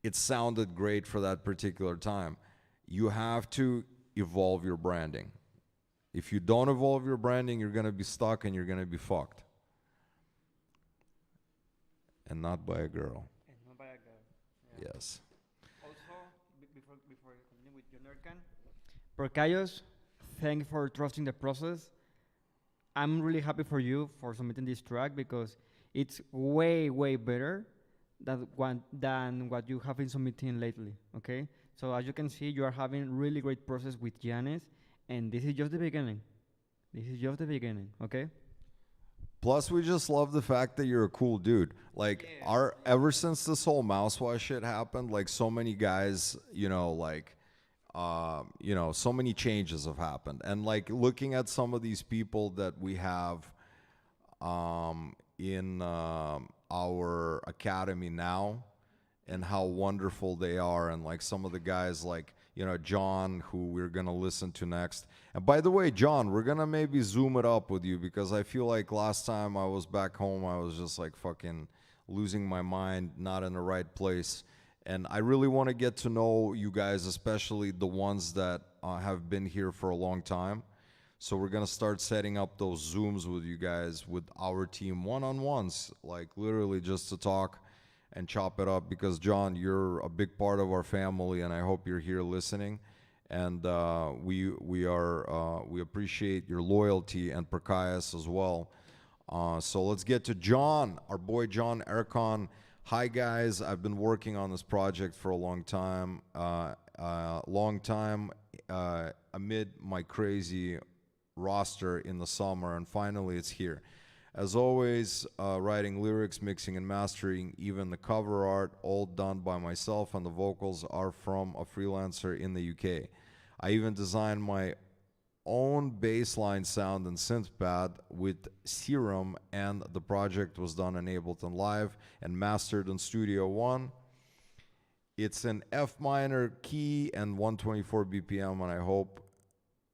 It sounded great for that particular time. You have to evolve your branding. If you don't evolve your branding, you're going to be stuck and you're going to be fucked. And not by a girl. And not by a girl. Yeah. Yes. Also, before we continue with your Nerdcan, Percayos, thank you for trusting the process. I'm really happy for you for submitting this track because it's way, way better than what you have been submitting lately, okay? So as you can see, you are having really great process with Giannis, and this is just the beginning. This is just the beginning, okay? Plus, we just love the fact that you're a cool dude. Like, ever since this whole mouthwash shit happened, like, so many guys, you know, like, so many changes have happened. And, like, looking at some of these people that we have in our academy now and how wonderful they are, and, like, some of the guys, like, you know, John, who we're going to listen to next. And by the way, John, we're going to maybe zoom it up with you because I feel like last time I was back home, I was just like fucking losing my mind, not in the right place. And I really want to get to know you guys, especially the ones that have been here for a long time. So we're going to start setting up those Zooms with you guys, with our team, one-on-ones, like literally just to talk and chop it up, because John, you're a big part of our family, and I hope you're here listening. And we appreciate your loyalty, and Prakaias as well. So let's get to John, our boy John Ercon. Hi guys, I've been working on this project for a long time, amid my crazy roster in the summer, and finally it's here. As always, writing lyrics, mixing and mastering, even the cover art, all done by myself, and the vocals are from a freelancer in the UK. I even designed my own bassline sound and synth pad with Serum, and the project was done in Ableton Live and mastered in Studio One. It's an F minor key and 124 BPM, and I hope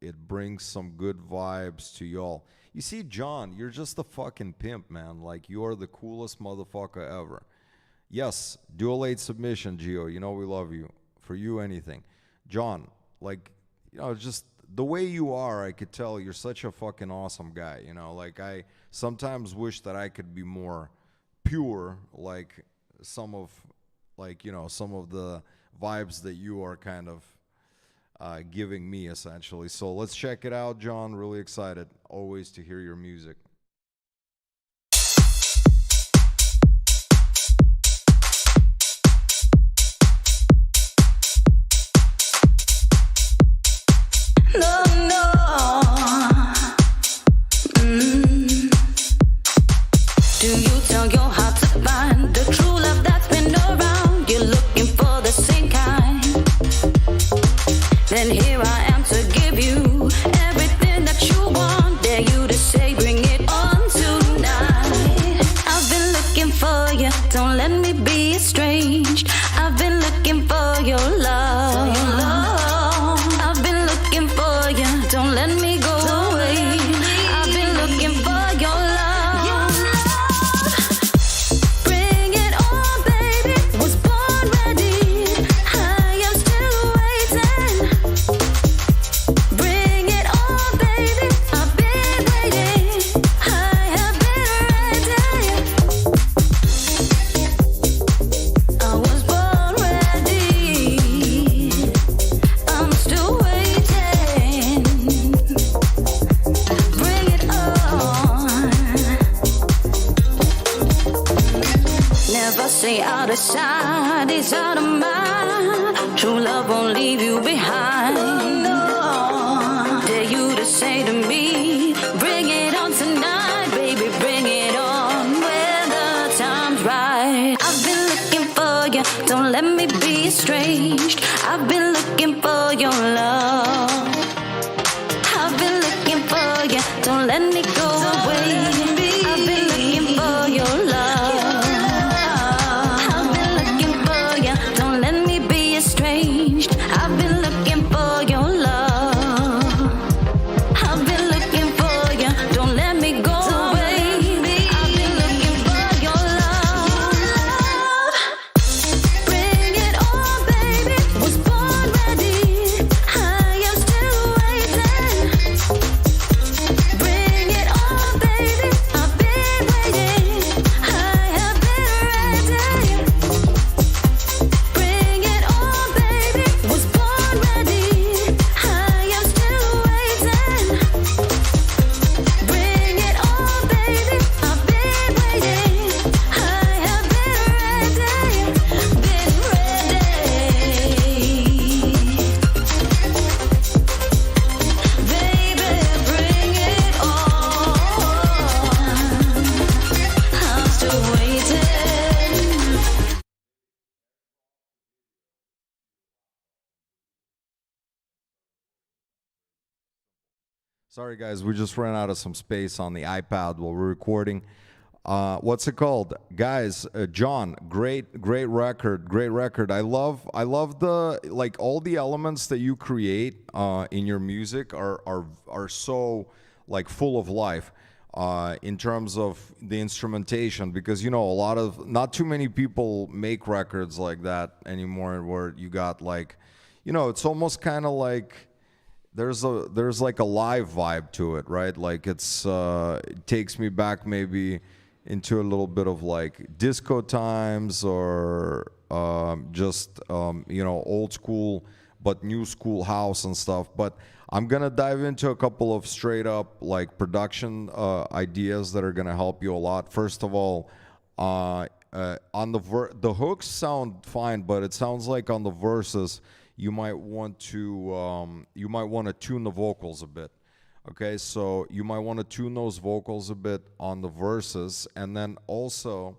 it brings some good vibes to y'all. You see, John, you're just a fucking pimp, man. Like, you're the coolest motherfucker ever. Yes, do a late submission, Gio. You know we love you. For you, anything. John, like, you know, just the way you are, I could tell you're such a fucking awesome guy. You know, like, I sometimes wish that I could be more pure, like some of, like, you know, some of the vibes that you are kind of giving me, essentially. So let's check it out, John. Really excited always to hear your music. No, no. Do you tell your heart to find the true love that's been around? You're looking for the same kind. Then here I am to give you everything that you want. Dare you to say, bring it on tonight. I've been looking for you, don't let me be estranged. I've been looking for your love. I've been looking for you, don't let me go away. I've been looking for your love. Bring it on, baby. Was born ready. I am still waiting. Bring it on, baby. I've been waiting. I have been ready. I was born ready. I'm still waiting. Bring it on. Never say out of sight is out of mind. True love won't leave you behind. Dare you to say to me, bring it on tonight, baby, bring it on when the time's right. I've been looking for you, don't let me be estranged. I've been looking for your love. I've been looking for you, don't let me go away. I've been looking for your love. I've been looking for you, don't let me be estranged. I've been looking for your love. I've been looking for you, don't let me go away. I've been looking for your love. Bring it on, baby. Was born ready. I am still waiting. Bring it on, baby. I've been waiting. I have been ready. Bring it on, baby. Was born ready. I am still waiting. Bring it on, baby. I've been waiting. I have been ready. Been ready. Baby, bring it on. I'm still waiting. Sorry, guys, we just ran out of some space on the iPad while we're recording. What's it called, guys? John, great record. I love the, like, all the elements that you create in your music are so, like, full of life in terms of the instrumentation, because, you know, not too many people make records like that anymore, where you got, like, you know, it's almost kind of like there's like a live vibe to it, right? Like, it takes me back maybe into a little bit of, like, disco times, or just you know, old school but new school house and stuff. But I'm gonna dive into a couple of straight up, like, production ideas that are gonna help you a lot. First of all, on the hooks sound fine, but it sounds like on the verses you might want to tune the vocals a bit. Okay, so you might want to tune those vocals a bit on the verses. And then also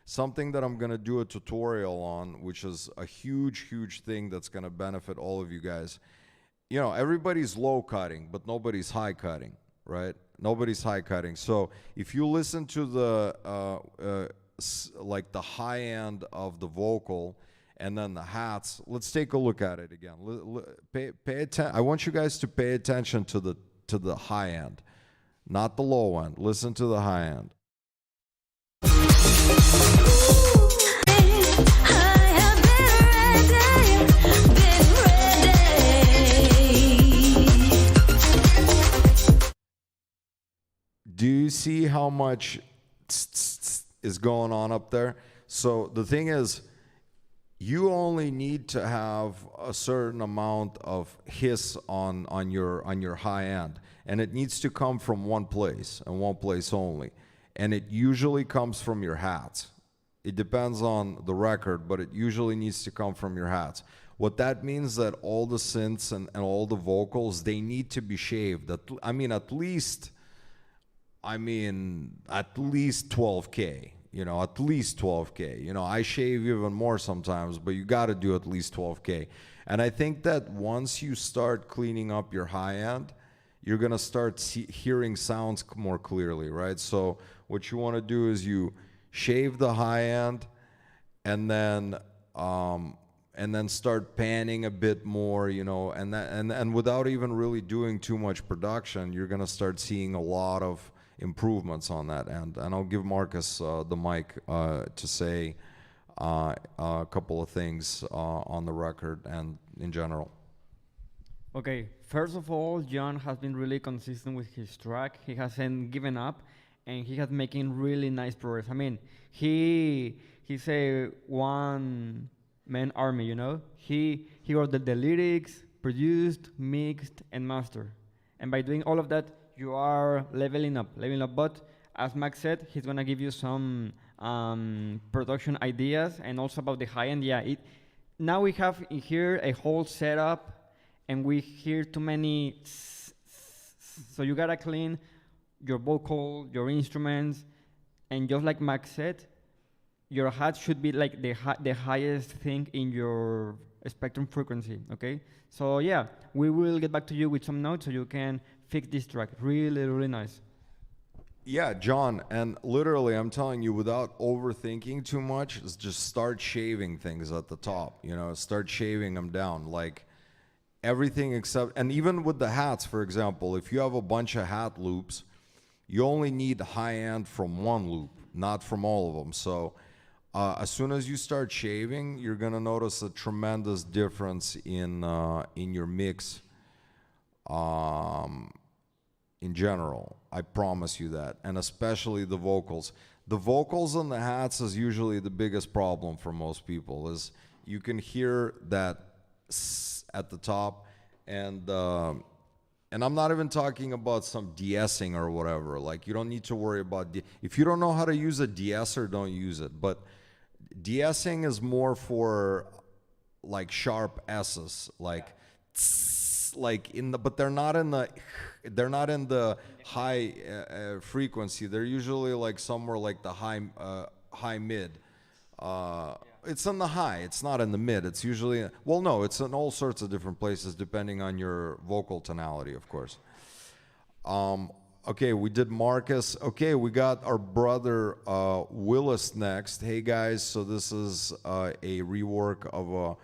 something that I'm going to do a tutorial on, which is a huge thing that's going to benefit all of you guys. you know, everybody's low cutting, but nobody's high cutting, right? Nobody's high cutting. So if you listen to the like the high end of the vocal and then the hats, let's take a look at it again. Pay attention. I want you guys to pay attention to the high end, not the low end. Listen to the high end. Do you see how much is going on up there? So the thing is, you only need to have a certain amount of hiss on your high end, and it needs to come from one place and one place only, and it usually comes from your hats. It depends on the record, but it usually needs to come from your hats. What that means that all the synths and all the vocals, they need to be shaved. At least 12K, you know, at least 12K. You know, I shave even more sometimes, but you got to do at least 12K. And I think that once you start cleaning up your high end, you're going to start hearing sounds more clearly, right? So what you want to do is you shave the high end and then start panning a bit more, you know, and without even really doing too much production, you're going to start seeing a lot of improvements on that end. And I'll give Marcus the mic to say a couple of things on the record and in general. Okay, first of all, John has been really consistent with his track. He hasn't given up, and he has making really nice progress. I mean, he's a one-man army, you know? He wrote the lyrics, produced, mixed, and mastered. And by doing all of that, you are leveling up. But as Max said, he's gonna give you some production ideas and also about the high end. Yeah, now we have in here a whole setup, and we hear too many. So you gotta clean your vocal, your instruments, and just like Max said, your hat should be like the highest thing in your spectrum frequency. Okay. So yeah, we will get back to you with some notes so you can fix this track. Really, really nice. Yeah, John, and literally, I'm telling you, without overthinking too much, is just start shaving things at the top. You know, start shaving them down, like everything except, and even with the hats, for example, if you have a bunch of hat loops, you only need high end from one loop, not from all of them. So as soon as you start shaving, you're gonna notice a tremendous difference in your mix. In general, I promise you that, and especially the vocals. The vocals and the hats is usually the biggest problem for most people. Is you can hear that at the top, and I'm not even talking about some de-essing or whatever. Like, you don't need to worry about if you don't know how to use a de-esser, don't use it. But de-essing is more for like sharp S's, like but they're not in the high frequency. They're usually like somewhere like the high mid. It's in the high. It's not in the mid. It's usually it's in all sorts of different places depending on your vocal tonality, of course. Okay, we did Marcus. Okay, we got our brother Willis next. Hey guys, so this is a rework of a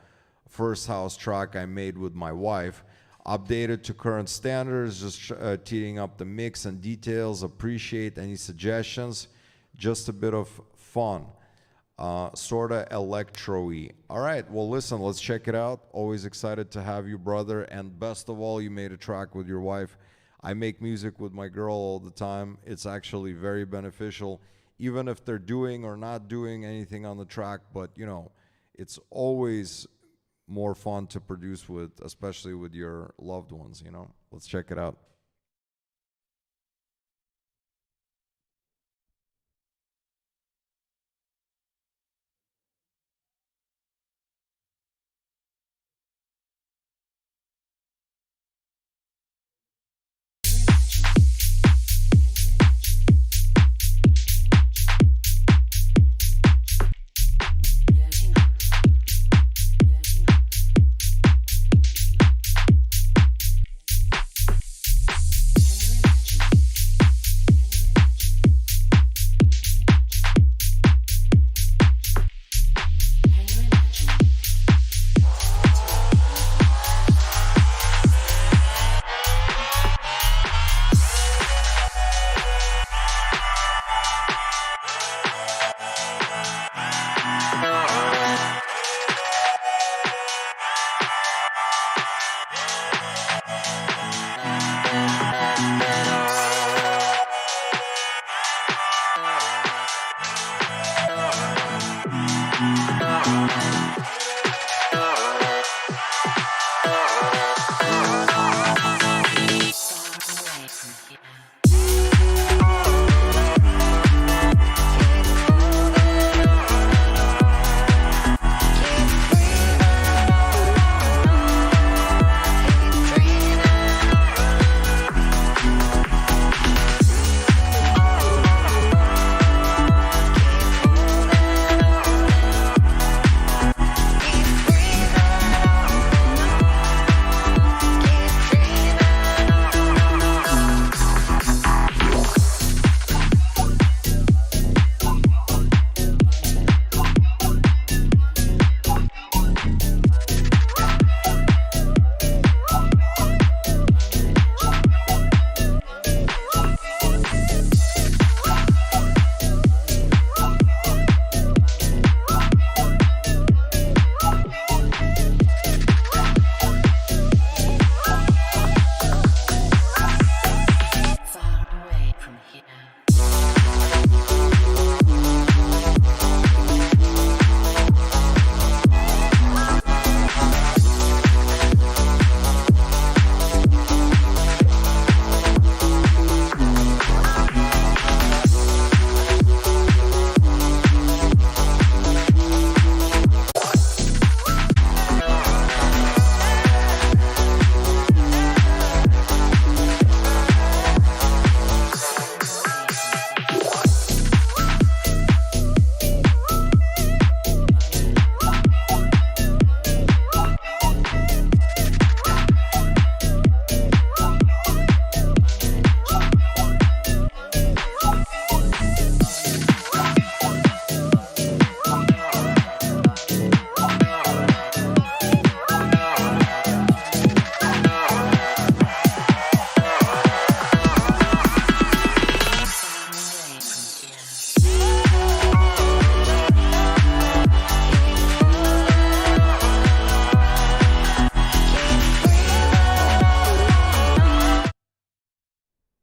first house track I made with my wife. Updated to current standards, just teeing up the mix and details. Appreciate any suggestions. Just a bit of fun. Sorta electro-y. All right, well, listen, let's check it out. Always excited to have you, brother. And best of all, you made a track with your wife. I make music with my girl all the time. It's actually very beneficial, even if they're doing or not doing anything on the track. But, you know, it's always more fun to produce with, especially with your loved ones, you know? Let's check it out.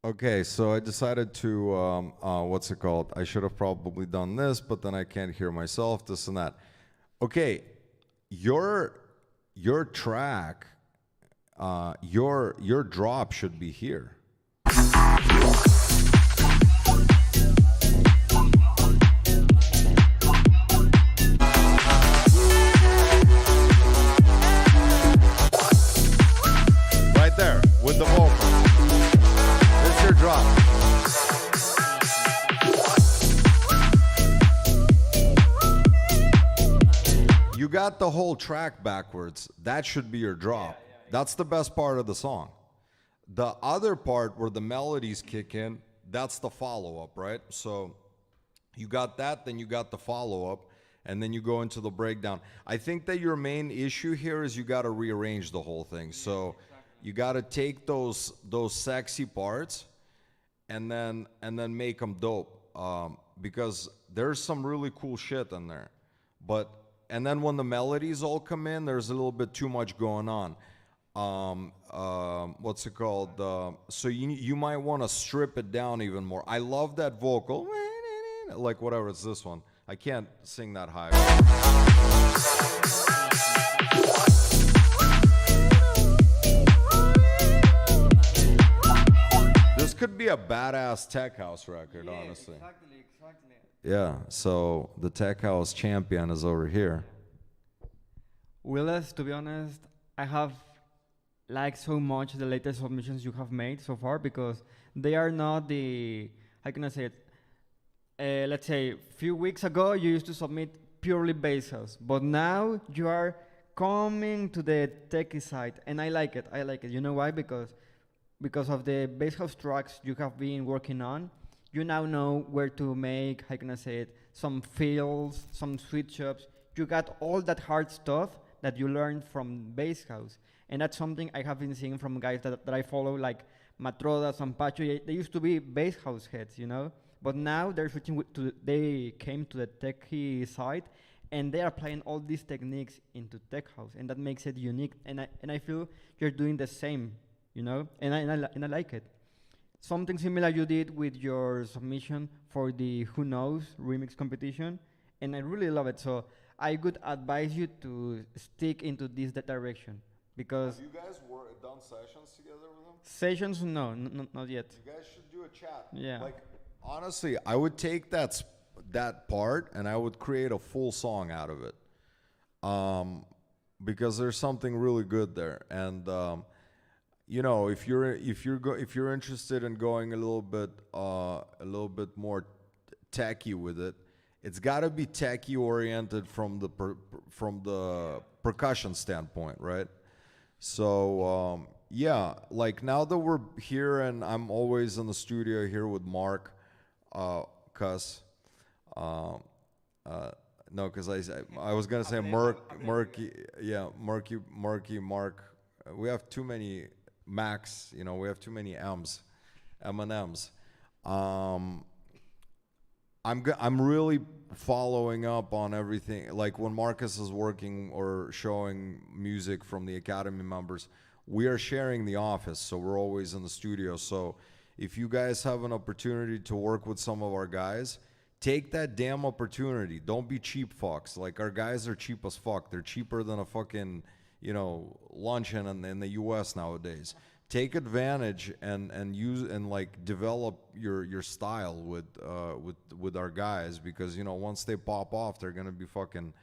Okay, so I decided to, what's it called? I should have probably done this, but then I can't hear myself, this and that. Okay, your track, your drop should be here. Right there, with the vocal. This is your drop. You got the whole track backwards. That should be your drop. That's the best part of the song. The other part where the melodies kick in, that's the follow-up, right? So you got that, then you got the follow-up, and then you go into the breakdown. I think that your main issue here is you got to rearrange the whole thing. So you got to take those sexy parts and then make them dope, because there's some really cool shit in there. And then when the melodies all come in, there's a little bit too much going on. What's it called? So you might want to strip it down even more. I love that vocal, like whatever, it's this one. I can't sing that high. This could be a badass tech house record, honestly. Exactly. Yeah, so the tech house champion is over here. Willis, to be honest, I have liked so much the latest submissions you have made so far, because they are not the, how can I say it? Let's say a few weeks ago you used to submit purely bass house, but now you are coming to the techie side, and I like it. You know why? Because of the bass house tracks you have been working on, you now know where to make, how can I say it, some fills, some switch ups. You got all that hard stuff that you learned from bass house. And that's something I have been seeing from guys that I follow, like Matrodas and Pacho. They used to be bass house heads, you know? But now they're switching they came to the techie side, and they are applying all these techniques into tech house, and that makes it unique. And I feel you're doing the same, you know? And I like it. Something similar you did with your submission for the Who Knows remix competition, and I really love it. So I would advise you to stick into this direction, because Have you guys done sessions together with them? sessions, no, not yet. You guys should do a chat. Yeah. Like, honestly, I would take that part and I would create a full song out of it, because there's something really good there. And you know, if you're interested in going a little bit more techy with it, it's got to be techy oriented from the percussion standpoint, right? So yeah, like now that we're here and I'm always in the studio here with Mark, Cuss, no, because I was gonna say Murky, yeah, Murky, Mark. We have too many Max, you know, we have too many M&Ms. I'm really following up on everything. Like when Marcus is working or showing music from the Academy members, we are sharing the office, so we're always in the studio. So if you guys have an opportunity to work with some of our guys, take that damn opportunity. Don't be cheap fucks. Like, our guys are cheap as fuck. They're cheaper than a fucking, luncheon in the US nowadays. Take advantage and use and like develop your style with our guys, because once they pop off, they're gonna be fucking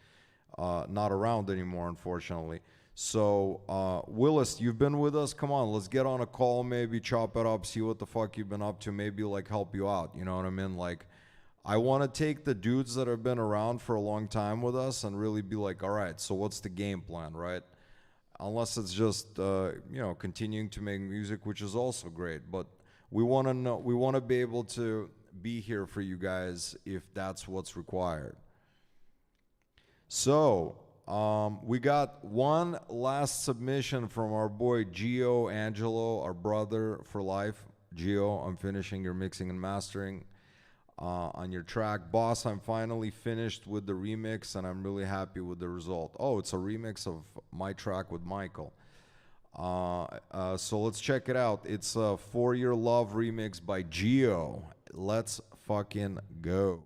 not around anymore, unfortunately. So Willis, you've been with us. Come on, let's get on a call, maybe chop it up, see what the fuck you've been up to, maybe like help you out. You know what I mean? Like, I want to take the dudes that have been around for a long time with us and really be like, all right, so what's the game plan, right? Unless it's just continuing to make music, which is also great, but we want to know, we want to be able to be here for you guys if that's what's required. So we got one last submission from our boy Gio Angelo, our brother for life. Gio, I'm finishing your mixing and mastering on your track. Boss, I'm finally finished with the remix and I'm really happy with the result. Oh, it's a remix of my track with Michael. So let's check it out. It's a For Your Love remix by Gio. Let's fucking go.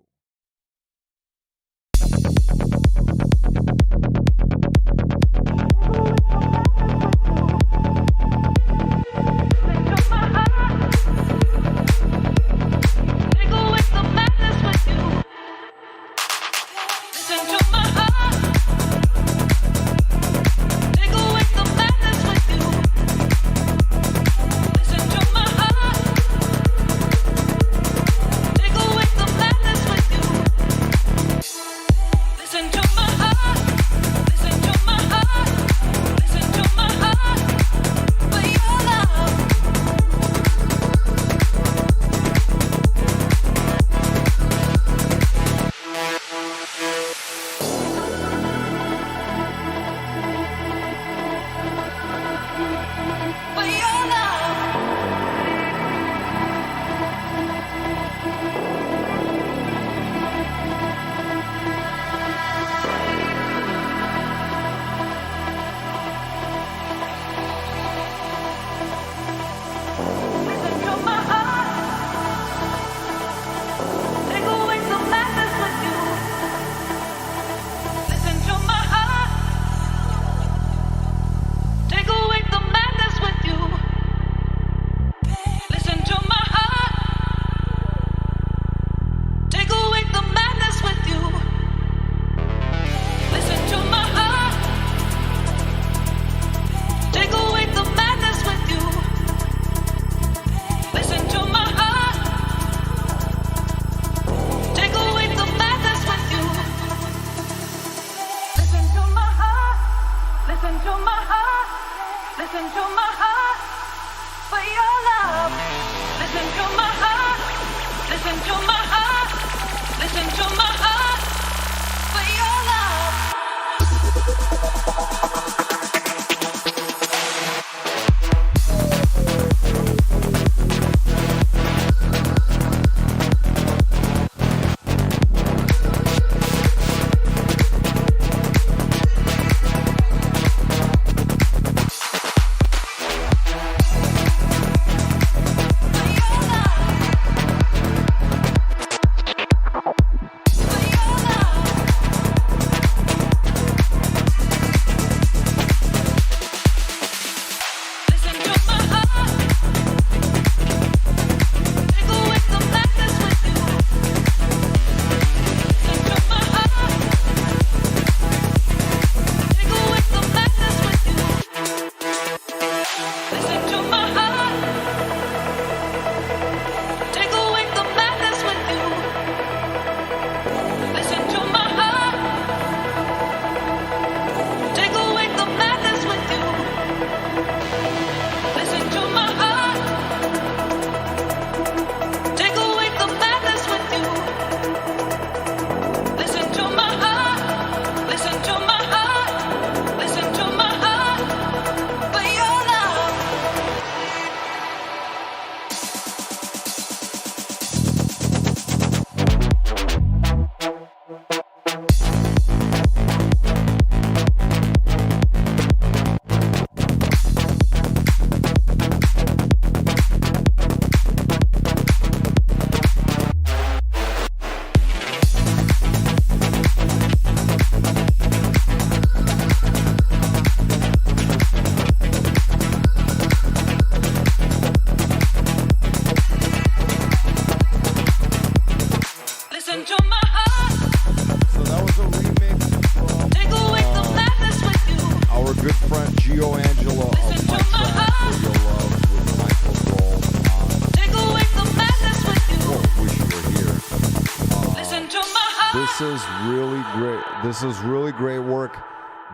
This is really great. This is really great work.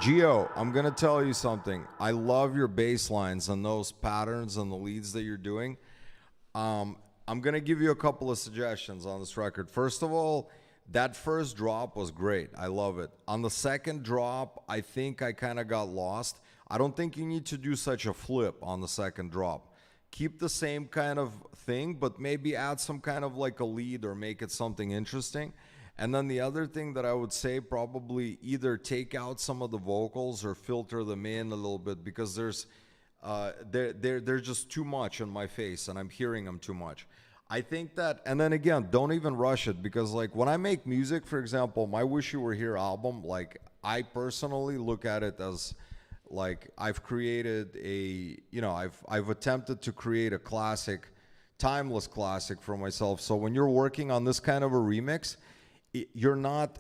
Gio, I'm going to tell you something. I love your bass lines and those patterns and the leads that you're doing. I'm going to give you a couple of suggestions on this record. First of all, that first drop was great. I love it. On the second drop, I think I kind of got lost. I don't think you need to do such a flip on the second drop. Keep the same kind of thing, but maybe add some kind of like a lead or make it something interesting. And then the other thing that I would say, probably either take out some of the vocals or filter them in a little bit, because they're just too much in my face and I'm hearing them too much. I think that, and then again, don't even rush it, because like when I make music, for example, my Wish You Were Here album, like I personally look at it as like I've created a, you know, I've attempted to create a classic, timeless classic for myself. So when you're working on this kind of a remix, you're not,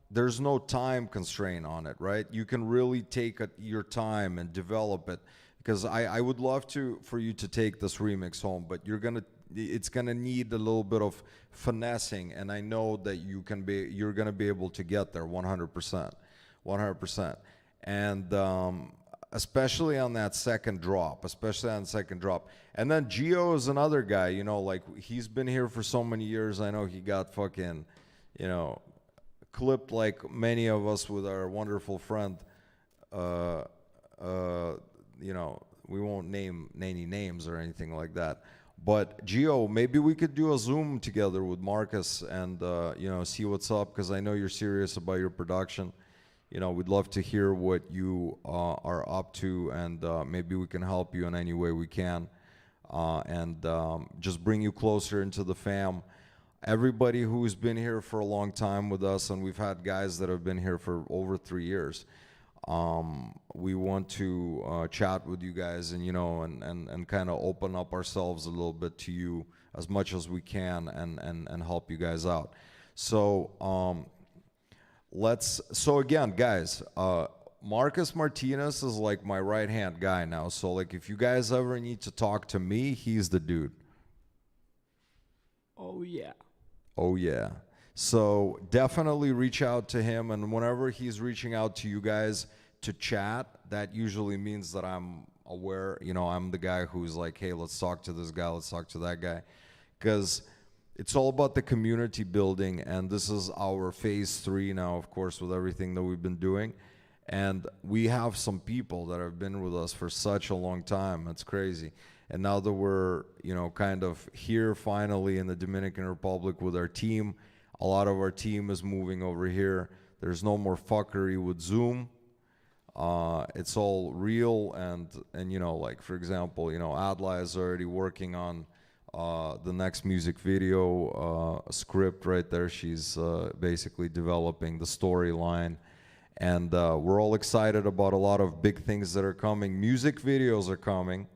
there's no time constraint on it, right? You can really take your time and develop it, because I would love for you to take this remix home, but it's gonna need a little bit of finessing, and I know that you're gonna be able to get there 100%. And especially on that second drop, And then Gio is another guy, you know, like he's been here for so many years. I know he got fucking, you know, clipped like many of us with our wonderful friend. You know, we won't name any names or anything like that. But Gio, maybe we could do a Zoom together with Marcus and, you know, see what's up, because I know you're serious about your production. You know, we'd love to hear what you are up to, and maybe we can help you in any way we can, and just bring you closer into the fam. Everybody who's been here for a long time with us, and we've had guys that have been here for over 3 years, we want to chat with you guys, and you know, and kind of open up ourselves a little bit to you as much as we can, and help you guys out. So so again, guys, Marcus Martinez is like my right hand guy now. So like if you guys ever need to talk to me, he's the dude. Oh yeah. Oh yeah. So definitely reach out to him, and whenever he's reaching out to you guys to chat, that usually means that I'm aware, you know, I'm the guy who's like, hey, let's talk to this guy, let's talk to that guy, because it's all about the community building, and this is our phase 3 now, of course, with everything that we've been doing. And we have some people that have been with us for such a long time. It's crazy. And now that we're, you know, kind of here finally in the Dominican Republic with our team, a lot of our team is moving over here. There's no more fuckery with Zoom. It's all real, and you know, like for example, you know, Adla is already working on the next music video script right there. She's basically developing the storyline, and we're all excited about a lot of big things that are coming. Music videos are coming.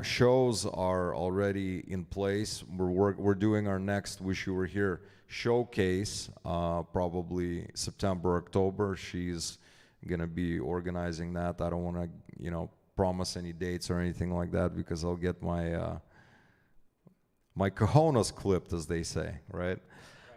Shows are already in place. We're doing our next Wish You Were Here showcase, probably September, October. She's gonna be organizing that. I don't want to, you know, promise any dates or anything like that, because I'll get my my cojones clipped, as they say, right?